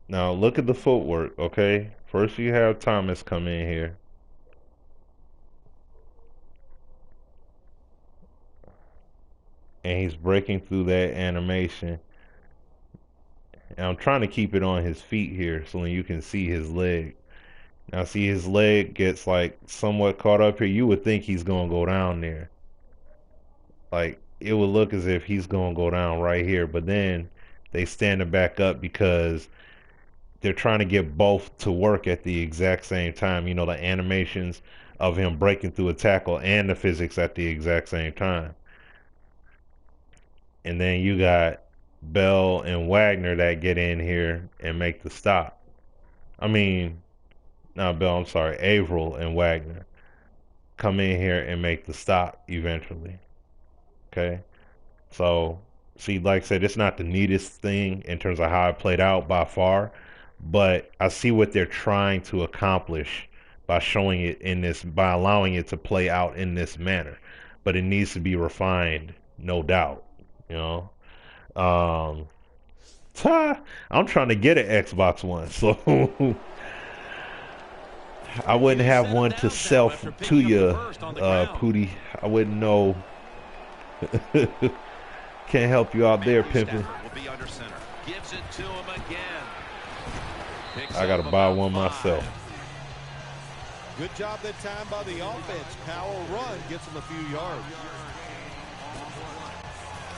Now, look at the footwork, okay? First you have Thomas come in here. And he's breaking through that animation. And I'm trying to keep it on his feet here so you can see his leg. Now, see, his leg gets, like, somewhat caught up here. You would think he's going to go down there. Like, it would look as if he's going to go down right here. But then they stand him back up because they're trying to get both to work at the exact same time. You know, the animations of him breaking through a tackle and the physics at the exact same time. And then you got Bell and Wagner that get in here and make the stop. I mean, not Bell, I'm sorry, Averill and Wagner come in here and make the stop eventually. Okay? So, see, like I said, it's not the neatest thing in terms of how it played out by far, but I see what they're trying to accomplish by showing it in this, by allowing it to play out in this manner. But it needs to be refined, no doubt. You know, I'm trying to get an Xbox One, so I wouldn't have one to sell to you, Pootie. I wouldn't know. Can't help you out there, pimpin'. I gotta buy one myself. Good job that time by the offense. Power run gets them a few yards.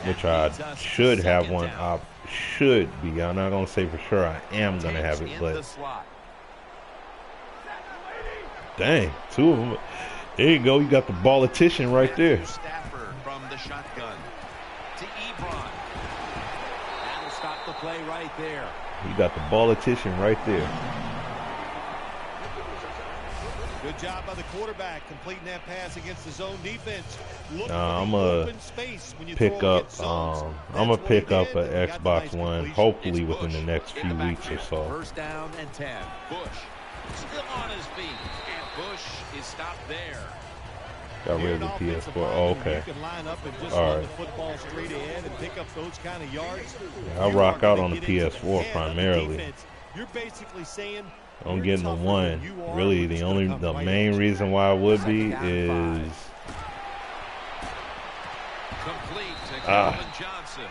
Which I should have one. I should be. I'm not gonna say for sure I am gonna have it, but dang, 2 of them. There you go. You got the politician right there. Stafford from the shotgun to Ebron. That'll stop the play right there. You got the politician right there. Good job by the quarterback completing that pass against the zone defense. I'm gonna pick up. I'm gonna pick up an Xbox One, hopefully within the next few weeks or so. First down and 10. Bush Still on his feet. And Bush is stopped there. Got rid of the PS4. Oh, okay. You can line up and just All run right. the football straight ahead and pick up those kind of yards. Yeah, I rock out on the PS4 primarily. You're basically saying I'm getting the one. Really, the main reason why I would be is Complete to Calvin Johnson.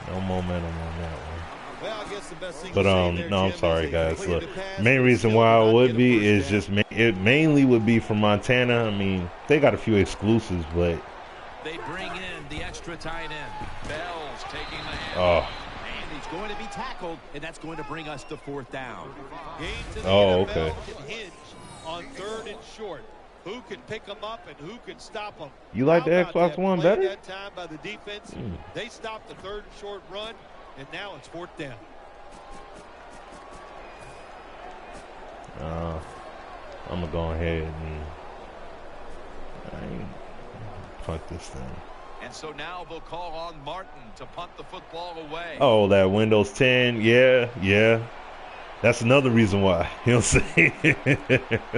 no momentum on that one. Well, I guess the best thing But to say there, no, I'm Jim, sorry is they guys. completed Look, the pass, main but reason still why I did not would get a be first is down. just it mainly would be for Montana. I mean, they got a few exclusives, but They bring in the extra tight end. Bell's taking the hand. oh, And he's going to be tackled, and that's going to bring us to fourth down. Gains in the Oh, NFL okay. can hinge on third and short. Who can pick them up and who can stop them? You like How the about Xbox that One play better? that time by the defense? They stopped the third and short run, and now it's fourth down. I'm gonna go ahead and punt this thing. And so now they'll call on Martin to punt the football away. Oh, that Windows 10, yeah. That's another reason why. You know what I'm saying?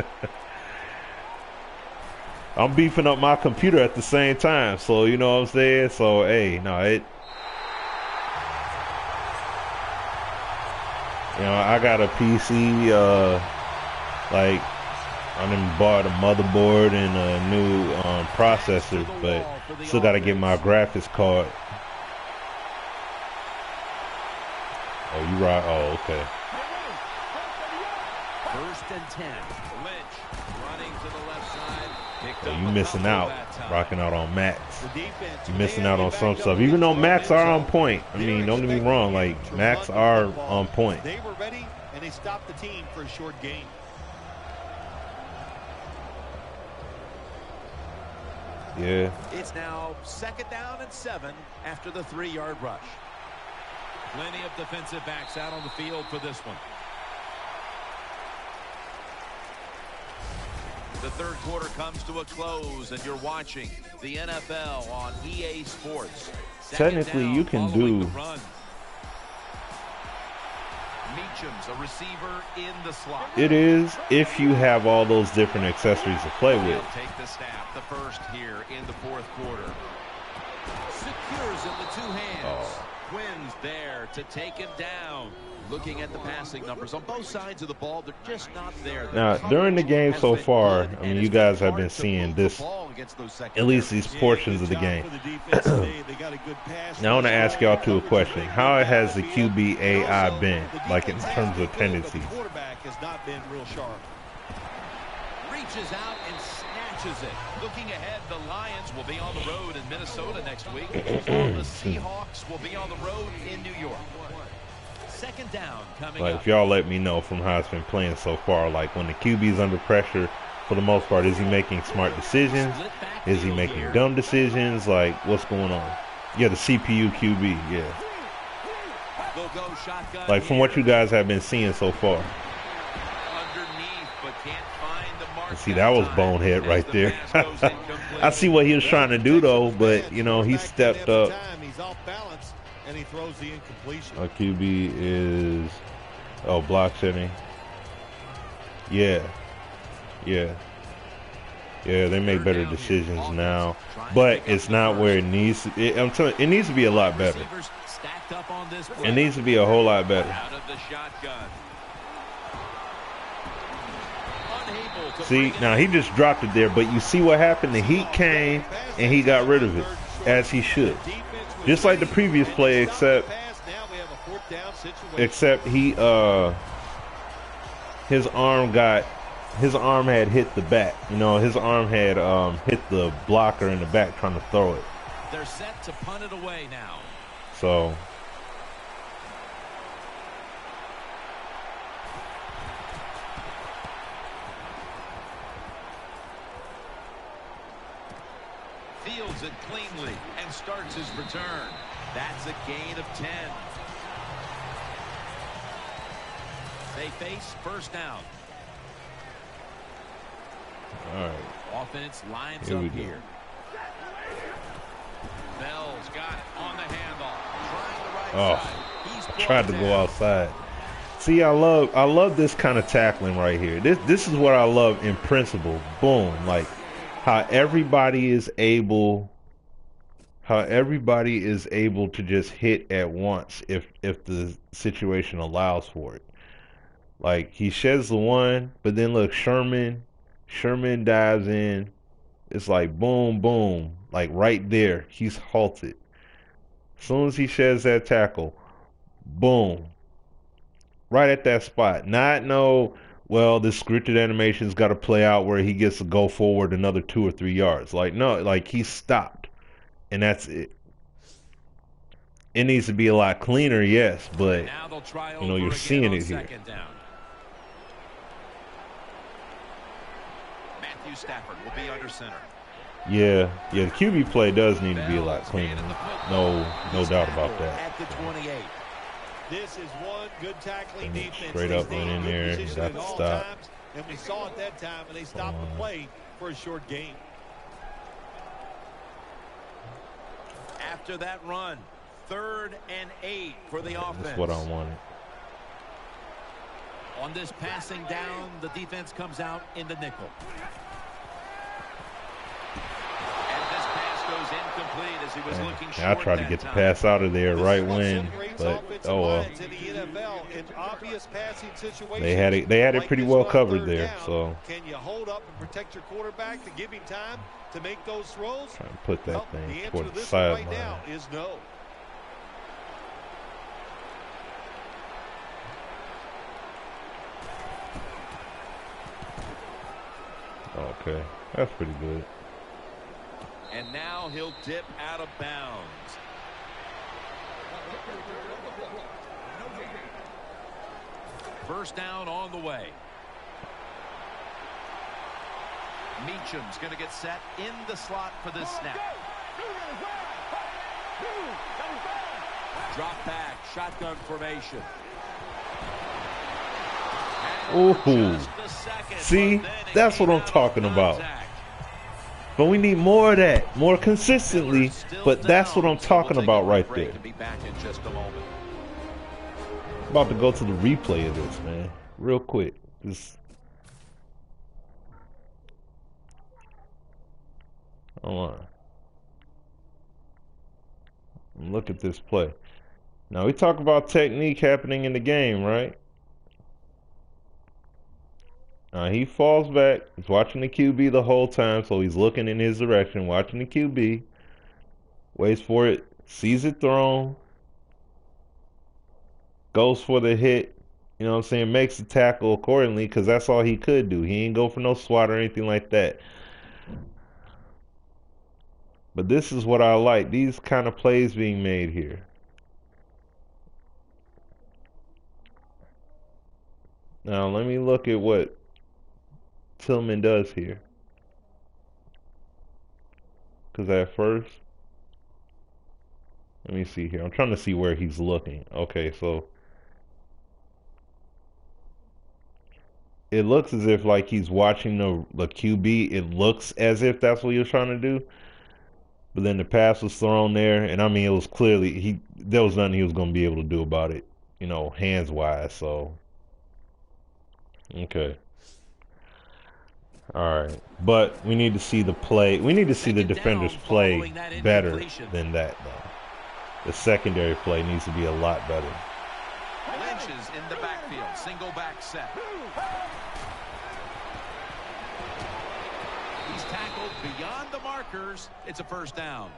I'm beefing up my computer at the same time, so you know what I'm saying? So, hey, no, I got a PC, like, I done bought a motherboard and a new processor, but still got to get my graphics card. Oh, you right. Oh, okay. First and 10. Lynch running to the left side. Picked Oh, up you a missing couple out, that time. rocking out on Max. The defense, You missing out on some stuff. Even though Macs are on point. I mean, don't get me wrong. Like, Macs are on point. They were ready, and they stopped the team for a short gain. Yeah. It's now second down and 7 after the 3-yard rush. Plenty of defensive backs out on the field for this one. The third quarter comes to a close, and you're watching the NFL on EA Sports. Technically, you can do. Meacham's a receiver in the slot. It is if you have all those different accessories to play with. He'll take the snap, the first here in the fourth quarter. Secures him with two hands. Quinn's there to take him down. Looking at the passing numbers on both sides of the ball, they're just not there. Now, during the game so far, I mean, you guys have been seeing this, at least these portions of the game. Now, I want to ask y'all two a question. How has the QB AI been, like in terms of tendencies? The quarterback has not been real sharp. Reaches out and snatches it. Looking ahead, the Lions will be on the road in Minnesota next week, while the Seahawks will be on the road in New York. Second down coming Like, up. if y'all let me know from how it's been playing so far, like when the QB's under pressure, for the most part, is he making smart decisions? Is he making dumb decisions? Like, what's going on? Yeah, the CPU QB, yeah. They'll go shotgun Like, from what you guys have been seeing so far. underneath, but can't find the mark. See, that was bonehead right there. I see what he was trying to do, though, but, you know, he stepped up. He's off balance, and he throws the incompletion. Our QB is, block setting. Yeah, they make better decisions now, but it's not where it needs to. I'm telling you, it needs to be a lot better. It needs to be a whole lot better. Out of the shotgun. Unable to See, bring it now he just dropped it there, but you see what happened? The heat came, and he got rid of it, as he should. Just like the previous play, except he, his arm had hit the back. You know, his arm had hit the blocker in the back trying to throw it. They're set to punt it away now. So, Fields it cleanly and starts his return. That's a gain of 10. They face first down. all right. Offense lines Here up we go. here. Bell's got it on the handoff. Trying the right Oh, side. He's tried to brought go down. outside. See, I love this kind of tackling right here. This is what I love in principle. Boom, like how everybody is able to just hit at once if the situation allows for it. Like he sheds the one, but then look, Sherman dives in. It's like boom, boom, like right there. He's halted. As soon as he sheds that tackle, boom, right at that spot. Not no, well, this scripted animation's got to play out where he gets to go forward another 2 or 3 yards. Like no, like he stopped, and that's it. It needs to be a lot cleaner, yes, but Now they'll try you know over you're again seeing on it here. second down. Matthew Stafford will be under center. Yeah, the QB play does need to be a lot cleaner. No doubt about that. At the 28. This is one good tackling And defense. straight They up stay went in good there, position got at the all stop. times, and we saw it that time, and they stopped the play for a short gain. After that run, 3rd and 8 for the offense. That's what I wanted. On this passing down, the defense comes out in the nickel. And this pass goes incomplete as he was looking short. I tried to get the pass out of there right when, but oh well. They had it pretty well covered there. So can you hold up and protect your quarterback to give him time to make those throws? trying to put that thing The answer toward to the this one right sideline. now is no. Okay, that's pretty good. And now he'll dip out of bounds. First down on the way. Meacham's going to get set in the slot for this snap. Drop back, shotgun formation. Ooh, see, that's what I'm talking about. But we need more of that, more consistently. But that's what I'm talking about right there. About to go to the replay of this, man, real quick. Just hold on. Look at this play. Now we talk about technique happening in the game, right? He falls back. He's watching the QB the whole time, so he's looking in his direction, watching the QB. Waits for it, sees it thrown, goes for the hit. You know what I'm saying? Makes the tackle accordingly because that's all he could do. He ain't go for no swat or anything like that. But this is what I like. These kind of plays being made here. Now let me look at what Tillman does here. Because at first, let me see here. I'm trying to see where he's looking. Okay, so it looks as if like he's watching the QB. It looks as if that's what he was trying to do. But then the pass was thrown there, and I mean it was clearly there was nothing he was going to be able to do about it, you know, hands wise. So okay. All right, but we need to see the play. We need to see the defenders play better than that, though. The secondary play needs to be a lot better. Lynch is in the backfield, single back set. He's tackled beyond the markers. It's a first down.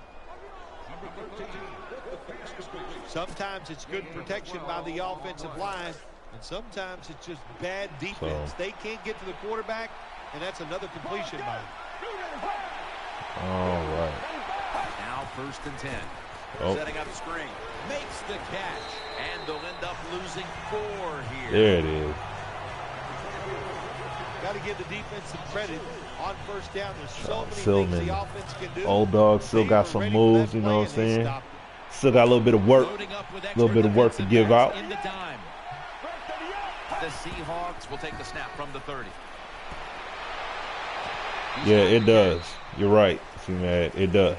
Sometimes it's good protection by the offensive line, and sometimes it's just bad defense. They can't get to the quarterback, and that's another completion by him. All right. Now 1st and 10. Oh. Setting up screen. Makes the catch. And they'll end up losing 4 here. There it is. Got to give the defense some credit on first down. There's so many Silman. things the offense can do. Old dog still They got were some ready for moves, that you know what I'm play, and they saying? stopped it. Still got a little bit of work, Loading up with a little bit of work to extra give out. in the dime. The Seahawks will take the snap from the 30. Yeah, it does. You're right, see, man, it does.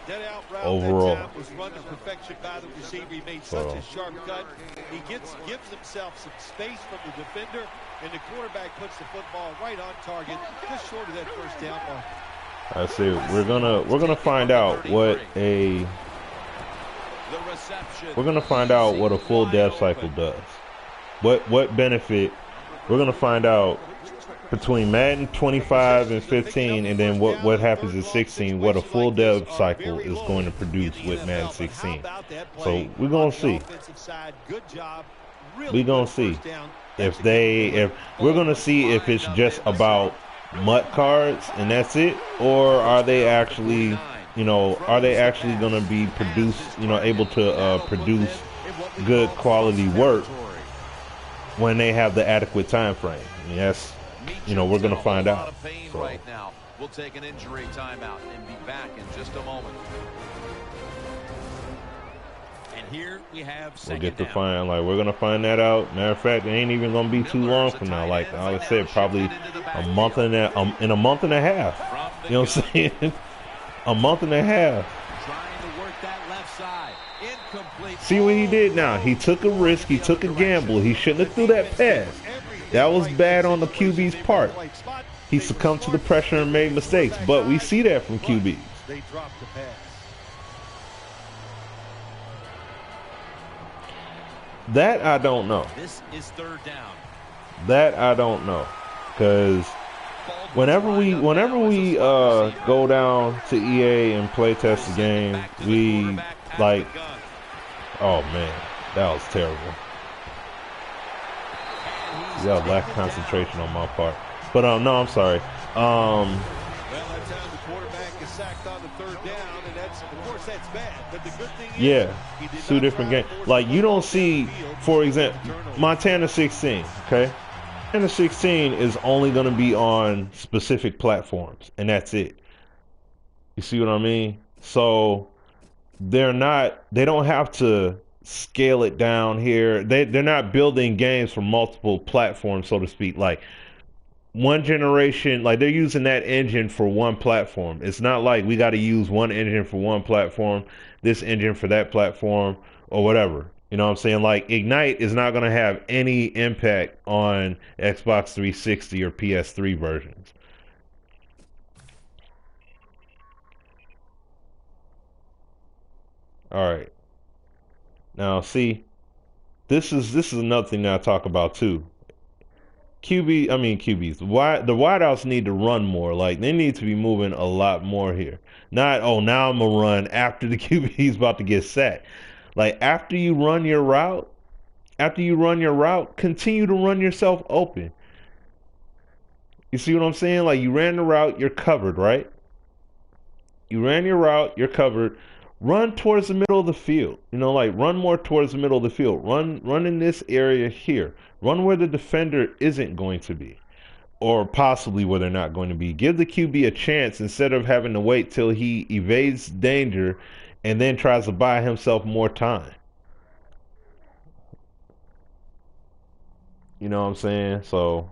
That out route overall. that time was run to perfection by the receiver. He made such So a sharp cut. He gives himself some space from the defender, and the quarterback puts the football right on target, just short of that first down mark. I see. We're gonna find out what a full dev cycle does. What benefit? We're gonna find out between Madden 25 and 15, and then what happens in 16. What a full dev cycle is going to produce with Madden 16. So we're gonna see. We're gonna see if we're gonna see if it's just about MUT cards and that's it, or are they actually, going to be able to produce good quality work when they have the adequate time frame. I mean, that's, we're going to find out. So. Right now. We'll take an injury timeout and be back in just a moment. And here we have second We'll get to down. find, we're going to find that out. Matter of fact, it ain't even going to be too long from now. Like I said, probably a month and in a month and a half. You know what I'm saying? A month and a half. Trying to work that left side. Incomplete. See what he did now? He took a risk. He took a gamble. He shouldn't have threw that pass. That was bad on the QB's part. He succumbed to the pressure and made mistakes. But we see that from QBs. They dropped the pass. That I don't know. This is third down. That I don't know. Because whenever we go down to EA and play test the game, we oh man, that was terrible. That was lack of concentration on my part. But no, I'm sorry. Well, that time the quarterback is sacked on the third down, and of course that's bad. But the good thing is, yeah, two different games. Like you don't see, for example, Montana 16. Okay, Montana 16 is only going to be on specific platforms, and that's it. You see what I mean? So they don't have to scale it down here. They're not building games for multiple platforms, so to speak. Like one generation, like they're using that engine for one platform. It's not like we got to use one engine for one platform, this engine for that platform, or whatever. You know what I'm saying? Like Ignite is not going to have any impact on Xbox 360 or PS3 versions. All right. Now, see, this is another thing that I talk about too. QBs. The wideouts need to run more. Like they need to be moving a lot more here. Not now I'm gonna run after the QB's about to get sacked. Like after you run your route, continue to run yourself open. You see what I'm saying? Like you ran the route, you're covered, right? You ran your route, you're covered. Run towards the middle of the field. Run more towards the middle of the field. Run in this area here. Run where the defender isn't going to be. Or possibly where they're not going to be. Give the QB a chance instead of having to wait till he evades danger and then tries to buy himself more time. You know what I'm saying? So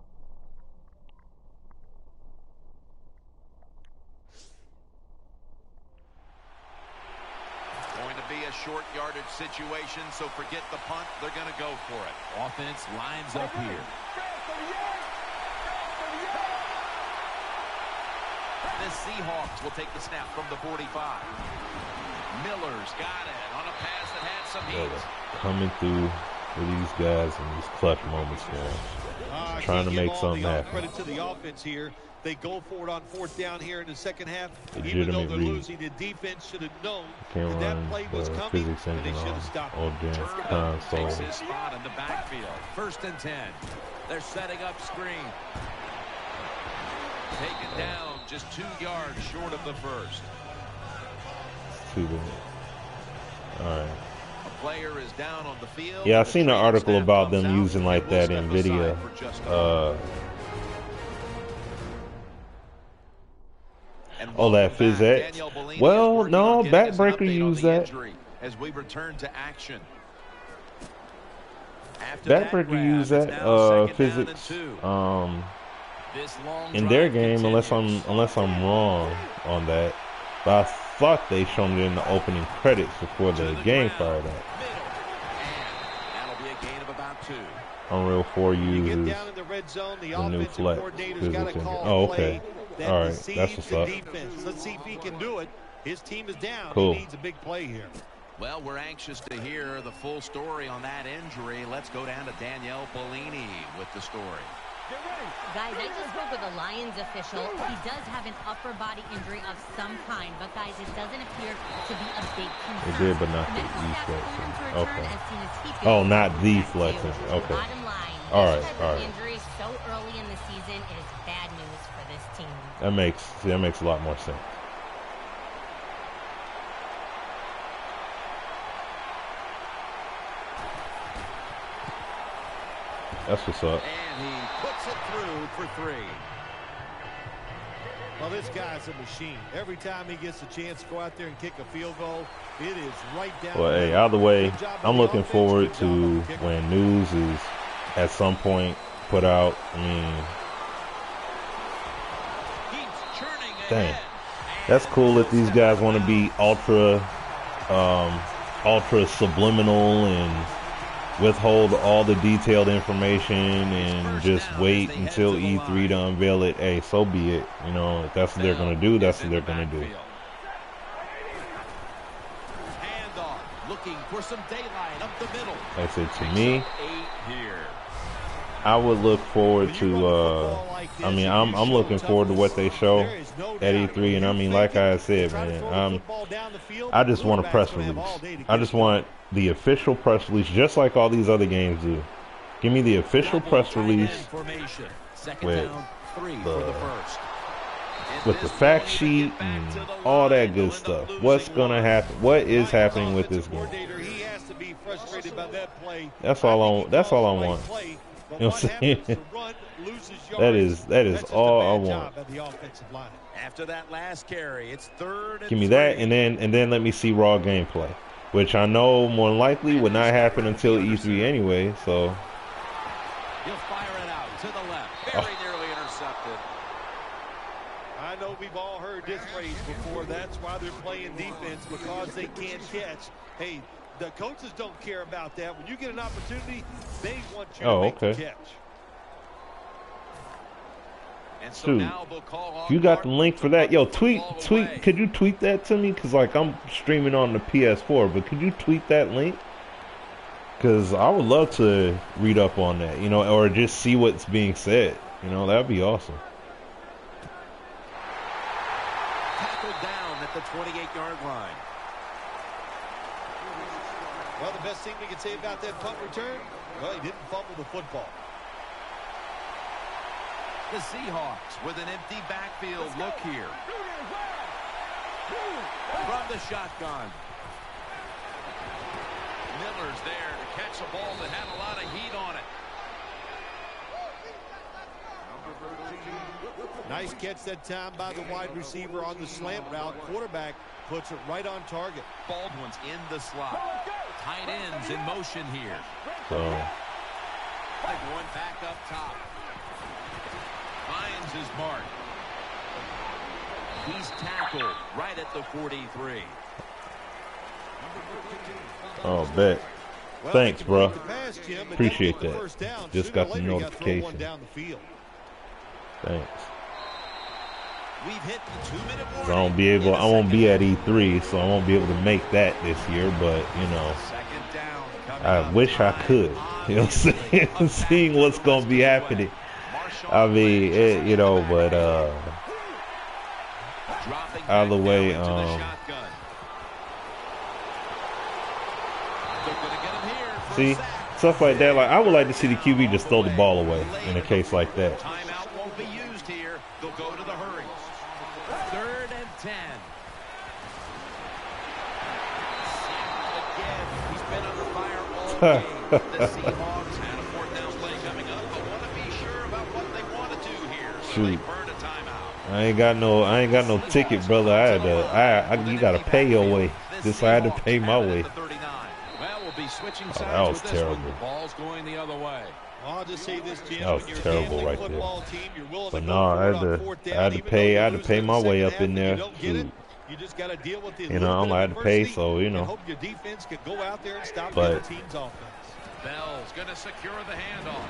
short yardage situation, so forget the punt. They're going to go for it. Offense lines up here. The Seahawks will take the snap from the 45. Miller's got it on a pass that had some heat. Coming through for these guys in these clutch moments, man. Trying to make something happen. Credit to the offense here. They go for it on fourth down here in the second half. Legitimate Even though they're read. losing, the defense should have known Can't that run play was the coming, physics and they engine should have stopped it. on James Takes console. his spot in the backfield. First and 10. They're setting up screen. Taken down just 2 yards short of the first. Too bad. All right. A player is down on the field. Yeah, I seen an article about them using like that in NVIDIA. That PhysX. Well, no, Backbreaker used that. As we return to action. Backbreaker used that physics in their game, unless I'm wrong on that. But thought they shown it in the opening credits before the game fired up. That'll be a gain of about 2. Unreal 4 You get uses down in the red zone, the the new offensive flex coordinator's physics got to engine. call Oh, a okay. play that All right, that's deceives what's the up. defense. Let's see if he can do it. His team is down. Cool. He needs a big play here. Well, we're anxious to hear the full story on that injury. Let's go down to Danielle Bellini with the story. Guys, I just spoke with a Lions official. He does have an upper body injury of some kind, but guys, it doesn't appear to be a big concern. It did, but not the Medical E staff cleared him to flexing. return Okay. as soon as he feels Oh, not the back to you. flexing. Okay. Bottom line, All this right, type all of right. injury so early in the season is bad news for this team. That makes a lot more sense. That's what's up. And he puts it through for 3. Well, this guy's a machine. Every time he gets a chance to go out there and kick a field goal, it is right down. Well, hey, either way, I'm looking forward to when news is at some point put out. I mean, Keeps churning dang, ahead. that's cool if these guys want to be ultra subliminal and withhold all the detailed information and just wait until E3 to unveil it. Hey, so be it. You know, if that's what they're going to do, that's what they're going to do. Handoff, looking for some daylight up the middle. Like I said, to me, 8 here. I would look forward to, I mean, I'm looking forward to what they show at E3. And I mean, like I said, man, I just want a press release. I just want the official press release, just like all these other games do. Give me the official press release with the fact sheet and all that good stuff. What's gonna happen? What is happening with this game? That's all I want. You know what I'm saying? that is all I want. After that last carry, it's 3rd and Give me that, 3. and then let me see raw gameplay, which I know more than likely would not happen until E3 anyway. So He'll fire it out to the left. Very nearly intercepted. I know we've all heard this phrase before. That's why they're playing defense, because they can't catch. Hey, the coaches don't care about that. When you get an opportunity, they want you to make the catch. And so Dude, now they'll call if you got the link for that, yo, tweet. Could you tweet that to me? Cause like I'm streaming on the PS4, but could you tweet that link? Cause I would love to read up on that, you know, or just see what's being said. You know, that'd be awesome. Tackled down at the 28-yard line. Well, the best thing we can say about that punt return, well, he didn't fumble the football. The Seahawks with an empty backfield look here. From the shotgun. Miller's there to catch a ball that had a lot of heat on it. Nice catch that time by the wide receiver on the slant route. Quarterback puts it right on target. Baldwin's in the slot. Tight ends in motion here. So One back up top. Finds his mark. He's tackled right at the 43. oh, bet. Well, Thanks, bro. pass, Jim, but Appreciate didn't get the that. first down. Just Sooner got or the later, you gotta throw one notification. down the field. Thanks. We've hit the 2-minute warning. So I won't be at E3, so I won't be able to make that this year. But you know, Second down coming I up. wish I could. You know what I'm saying? Seeing what's gonna be happening. I mean, you know, but Dropping either back way, down into the shotgun. They're gonna get him here for a see, sack. stuff like that. Like I would like to see the QB just throw the ball away in a case like that. Timeout won't be used here. They'll go to the hurry. 3rd and 10. Again, he's been under fire all game. The Seahawks had a 4th down play coming up, but want to be sure about what they want to do here. So they Shoot. burn a timeout. I ain't got no ticket, brother. You gotta pay your way. Just I had to pay my way. Well, we'll be switching Oh, sides that was with this one. terrible. The ball's going the other way. I'll just say this, Jim. That was when you're a terrible gambling right there. football team, you're willing But to no, go I for it had on to, fourth I down, had to even pay, though I you're had to pay losing my in the way second up in half and you there. don't get it. Shoot. You just got to deal with the You little know, I'm bit of at the pace, adversity so, you and know. hope your defense can go out there and stop the other But team's offense. Bell's going to secure the handoff.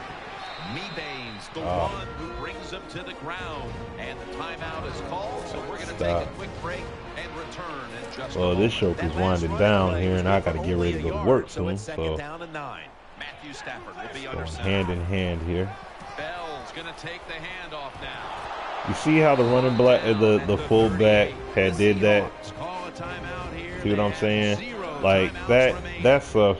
Meebane's the one who brings him to the ground. And the timeout is called, so we're going to take a quick break and return in just a well, moment. this show That is last winding running down play here, was and I good for got to get only ready to a go to yard, work so soon. it's second So down and 9. Matthew Stafford will be under going center. hand in hand here. Bell's going to take the handoff now. You see how the running back, the fullback had did that? Call a timeout here. See what They I'm have saying? 0 Like timeouts remaining.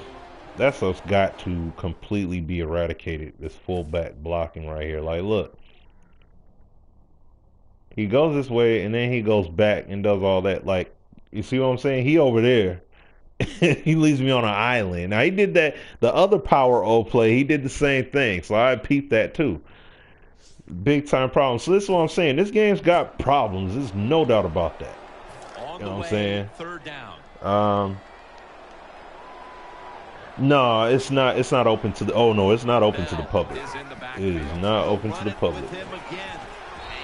that stuff's got to completely be eradicated. This fullback blocking right here. Like, look, he goes this way and then he goes back and does all that. Like, you see what I'm saying? He over there. He leaves me on an island. Now he did that. The other power O play, he did the same thing. So I peeped that too. Big time problems. So this is what I'm saying. This game's got problems. There's no doubt about that. On You know the what I'm way, saying? third down. No, it's not. It's not open to the. Oh no, it's not open to the Bell public. is in the It backfield. is not open to the Run it public. with him again.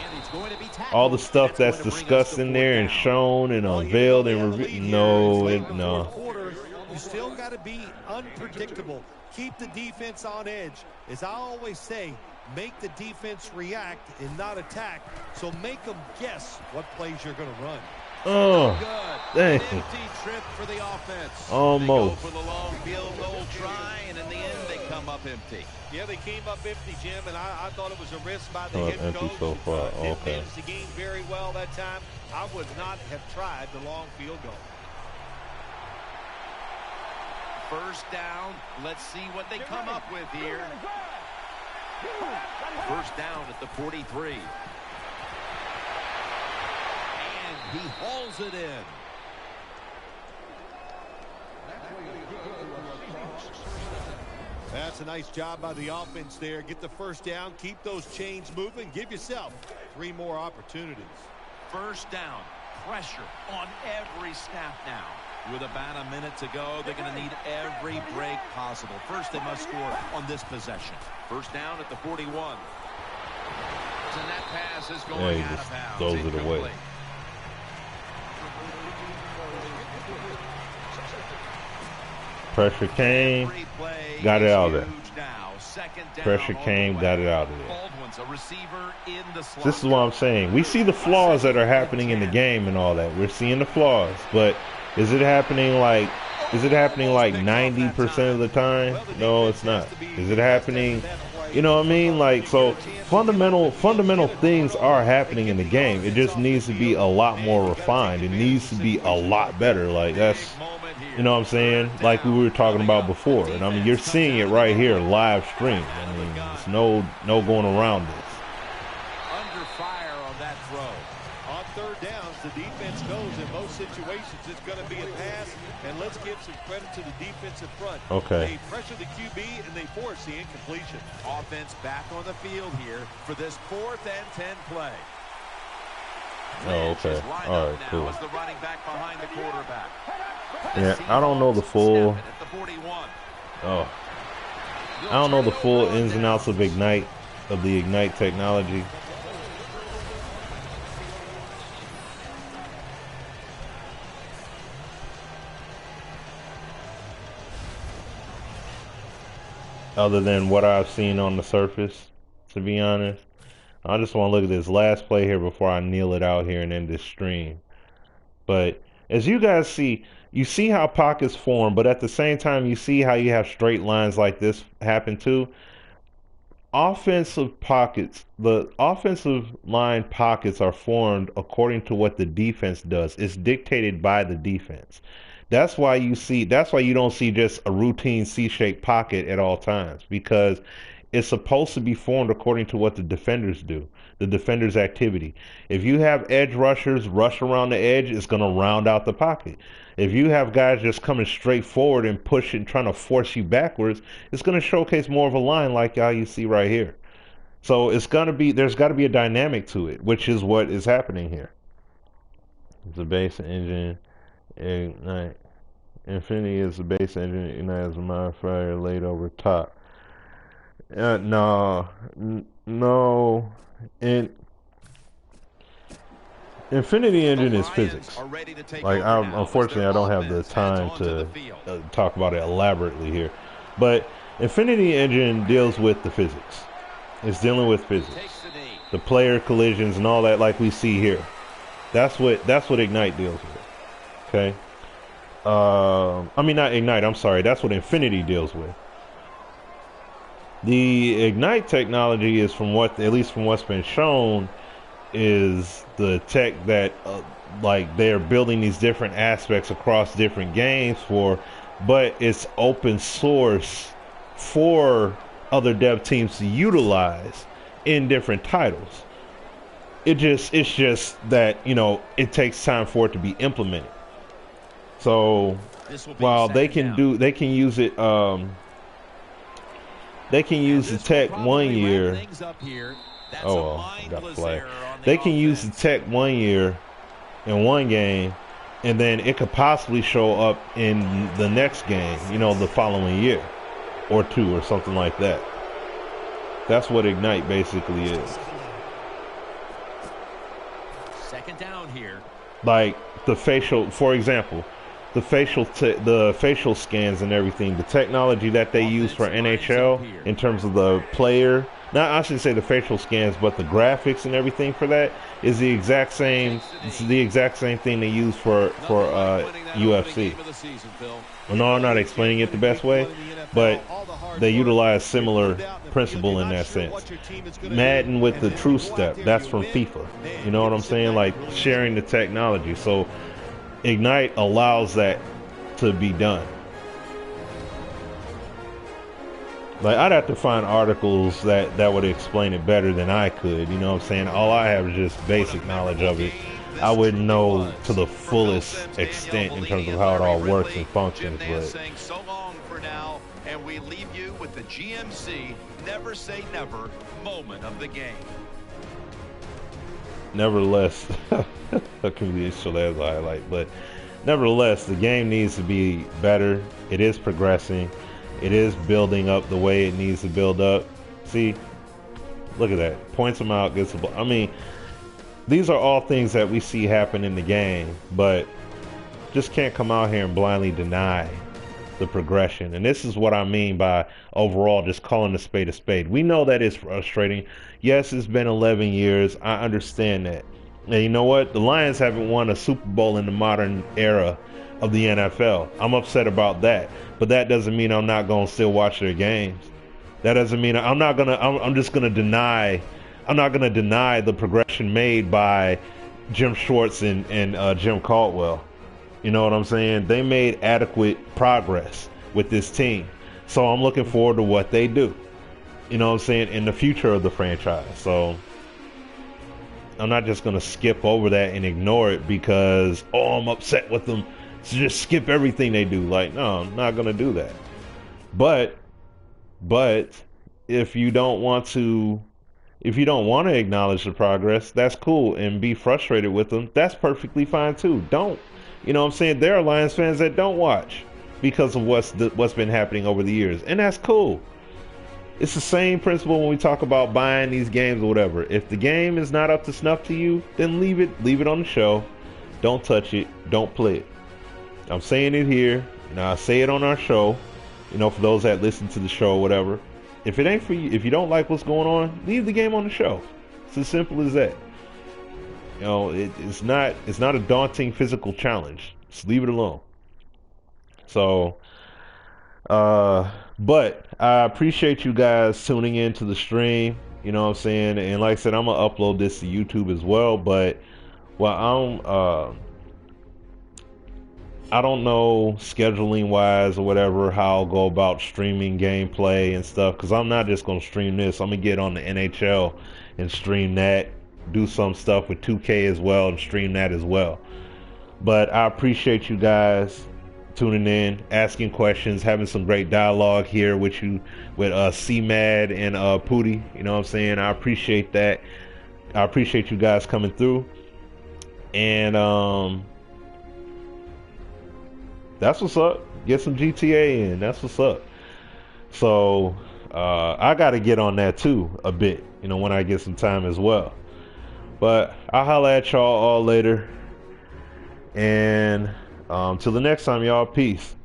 And he's going to be tackled, All the and stuff that's that's going to bring us discussed to in fourth there and down. shown and Well, unveiled even though and they have a lead revealed. here, it's No, late it in the no. fourth quarter. You still got to be unpredictable. Keep the defense on edge. As I always say, make the defense react and not attack. So make them guess what plays you're going to run. Oh, Good. An dang. empty trip for the offense. Almost. They go for the long field goal try, and in the end, they come up empty. Yeah, they came up empty, Jim, and I thought it was a risk by the Oh, head empty coach. so far. Didn't Okay. manage the game very well that time. I would not have tried the long field goal. First down. Let's see what they come up with here. First down at the 43. And he hauls it in. That's a nice job by the offense there. Get the first down, keep those chains moving, give yourself 3 more opportunities. First down. Pressure on every snap now. With about a minute to go, they're going to need every break possible. First, they must score on this possession. First down at the 41. And that pass is going Yeah, he out just of bounds. throws it away. Incomplete. Pressure came, Every play got it is out of there. huge now. Second down Pressure on came, the got way. it out of there. Baldwin's a receiver in the slot. This is what I'm saying. We see the flaws that are happening in the game and all that. We're seeing the flaws, but is it happening like 90% of the time? No, it's not. Is it happening? You know what I mean? Like, so fundamental things are happening in the game. It just needs to be a lot more refined. It needs to be a lot better. Like, that's, you know what I'm saying? Like we were talking about before. And I mean, you're seeing it right here live stream. I mean, there's no going around this. Under fire on that throw. On third downs, the defense knows in most situations it's going to be a pass, and let's give some credit to the defensive front. Okay. They pressure the QB, and they force the incompletion. Offense back on the field here for this 4th and 10 play. Oh, okay. All right, cool. As the running back behind the quarterback. Yeah, I don't know the full. At the 41. Oh, I don't know the full ins and outs of Ignite, of the Ignite technology. Other than what I've seen on the surface, to be honest. I just want to look at this last play here before I kneel it out here and end this stream. But as you guys see, you see how pockets form, but at the same time, you see how you have straight lines like this happen too. Offensive pockets, the offensive line pockets are formed according to what the defense does. It's dictated by the defense. That's why you don't see just a routine C-shaped pocket at all times, because it's supposed to be formed according to what the defenders do, the defenders' activity. If you have edge rushers rush around the edge, it's going to round out the pocket. If you have guys just coming straight forward and pushing, trying to force you backwards, it's going to showcase more of a line like how you see right here. So there's got to be a dynamic to it, which is what is happening here. The base engine, Ignite. Infinity is the base engine, Ignite is a modifier laid over top. No, and Infinity The Engine is Lions physics. are ready to take Like, over now as unfortunately, their I don't have the offense heads time onto the to field. talk about it elaborately here. But Infinity Engine deals with the physics. It's dealing with Takes physics, the knee. the player collisions and all that, like we see here. That's what Ignite deals with. Okay. I mean, not Ignite. I'm sorry. That's what Infinity deals with. The Ignite technology is, from what, at least from what's been shown, is the tech that like they're building these different aspects across different games for, but it's open source for other dev teams to utilize in different titles. It's just that, it takes time for it to be implemented. So This will be while they second can down. do they can use it, they can And use the this will tech one probably wrap year. things up here. That's Oh a well, I got a mindless flag. error on the They can use the offense. tech one year in one game, and then it could possibly show up in the next game, the following year or two or something like that. That's what Ignite basically is. Second down here. Like the facial, for example, the facial scans and everything, the technology that they use for NHL in terms of the player. Now, I should say the facial scans, but the graphics and everything for that is the exact same. It's the exact same thing they use for UFC. I know I'm not explaining it the best way, but they utilize similar principle in that sense. Madden with the True Step, that's from FIFA. You know what I'm saying? Like sharing the technology. So Ignite allows that to be done. Like, I'd have to find articles that would explain it better than I could. You know what I'm saying? All I have is just basic knowledge of it. I wouldn't know to the fullest extent in terms of how it all works and functions, but saying so long for now, and we leave you with the GMC never say never moment of the game. nevertheless, that can be shown as a highlight. But nevertheless, the game needs to be better. It is progressing. It is building up the way it needs to build up. See, look at that. Points them out, gets the ball. I mean, these are all things that we see happen in the game, but just can't come out here and blindly deny the progression. And this is what I mean by overall just calling a spade a spade. We know that it's frustrating. Yes, it's been 11 years. I understand that. And you know what? The Lions haven't won a Super Bowl in the modern era of the NFL. I'm upset about that. But that doesn't mean I'm not going to still watch their games. That doesn't mean I'm just going to deny. I'm not going to deny the progression made by Jim Schwartz and Jim Caldwell. You know what I'm saying? They made adequate progress with this team. So I'm looking forward to what they do. You know what I'm saying? In the future of the franchise. So I'm not just going to skip over that and ignore it because, I'm upset with them. So just skip everything they do. Like, no, I'm not going to do that. But if you don't want to acknowledge the progress, that's cool, and be frustrated with them, that's perfectly fine too. Don't. You know what I'm saying? There are Lions fans that don't watch because of what's been happening over the years, and that's cool. It's the same principle when we talk about buying these games or whatever. If the game is not up to snuff to you, then leave it on the shelf. Don't touch it. Don't play it. I'm saying it here. Now I say it on our show. For those that listen to the show or whatever. If it ain't for you, if you don't like what's going on, leave the game on the shelf. It's as simple as that. It's not a daunting physical challenge. Just leave it alone. So, but I appreciate you guys tuning in to the stream. You know what I'm saying? And like I said, I'm gonna upload this to YouTube as well. But I don't know scheduling wise or whatever how I'll go about streaming gameplay and stuff, because I'm not just gonna stream this. I'm gonna get on the NHL and stream that, do some stuff with 2K as well and stream that as well. But I appreciate you guys tuning in, asking questions, having some great dialogue here with you, with C-Mad and Pooty. You know what I'm saying? I appreciate that. I appreciate you guys coming through. And that's what's up. Get some GTA in. That's what's up. So I got to get on that too a bit, when I get some time as well. But I'll holla at y'all all later. And till the next time, y'all, peace.